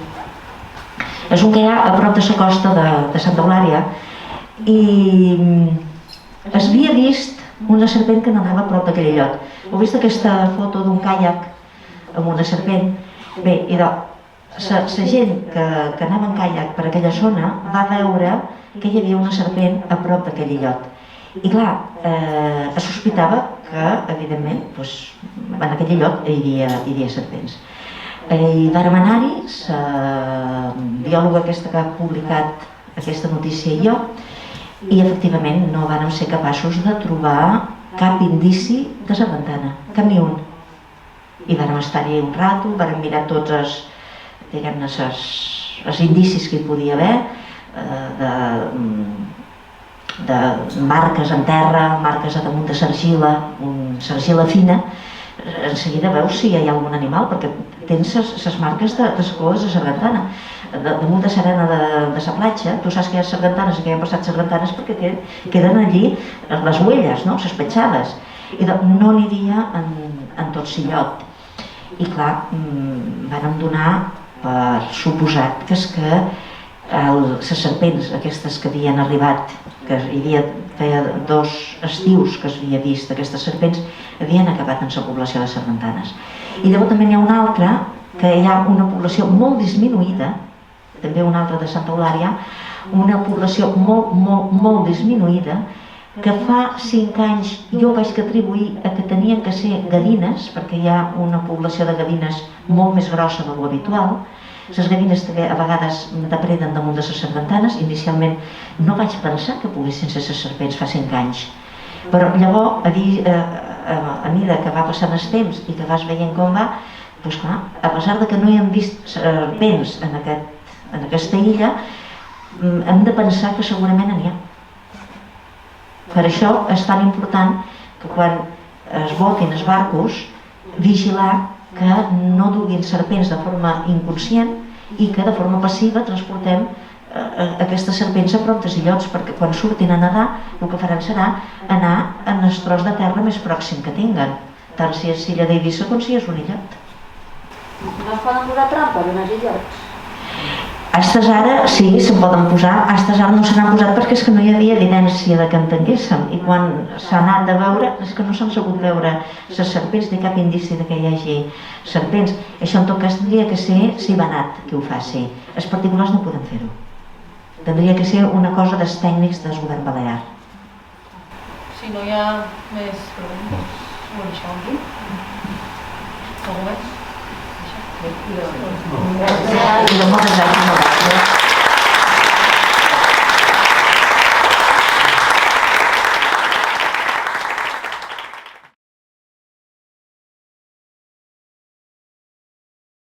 Speaker 2: És un que hi ha a prop de la costa de Santa Eulària i es havia vist una serpent que anava a prop d'aquell illot. Heu vist aquesta foto d'un caiac amb una serpent? Bé, i la gent que anava en caiac per aquella zona va veure que hi havia una serpent a prop d'aquell illot. I clar, es sospitava que, evidentment, en aquell illot hi havia serpents. I vàrem anar-hi, la biòloga aquesta que ha publicat aquesta notícia i jo, i efectivament no vàrem ser capaços de trobar cap indici de sargantana, cap ni un. I vàrem estar-hi un rato, vàrem mirar tots els indicis que hi podia haver, de marques en terra, marques a damunt de sargila fina. En seguida veus si hi ha algun animal, perquè tens les marques de les coes de sargantana. Damunt de serena de la platja, tu saps que hi ha sargantanes i que hi han passat sargantanes perquè queden allí les huelles, les petjades. I no n'hi havia en tot l'illot. I clar, vàrem donar per suposat que les serpents aquestes que havien arribat, que feia 2 estius que s'havia vist aquestes serpents, havien acabat en la població de sargantanes. I llavors també n'hi ha una altra, que hi ha una població molt disminuïda, també una altra de Santa Eulària, una població molt disminuïda, que fa 5 anys jo vaig atribuir a que tenien que ser gavines, perquè hi ha una població de gavines molt més grossa de l'habitual. Les gavines també a vegades depreden damunt de les sargantanes. Inicialment no vaig pensar que poguessin ser les serpents fa 5 anys, però llavors a mesura que va passant el temps i que vas veient com va, doncs clar, a pesar de que no hi hem vist serpents en aquesta illa, hem de pensar que segurament n'hi ha. Per això és tan important que quan es botin els barcos, vigilar que no duguin serpents de forma inconscient i que de forma passiva transportem aquestes serpents a prop dels illots, perquè quan surtin a nedar el que faran serà anar en el tros de terra més pròxim que tinguen, tant si és l'illa d'Eivissa com si és un illot.
Speaker 7: No es poden posar trampes en els illots?
Speaker 2: Estes ara sí, se'n poden posar, estes ara no se n'han posat perquè és que no hi havia evidència de que en tinguéssim, i quan s'ha anat de veure és que no s'han sabut veure les serpents ni cap indici de que hi hagi serpents. Això en tot cas tindria que ser Sibanat qui ho faci, els particulars no poden fer-ho. Tindria que ser una cosa dels tècnics del govern balear.
Speaker 4: Si no hi ha més preguntes, ho deixem aquí. Algú més?
Speaker 2: Moltes gràcies.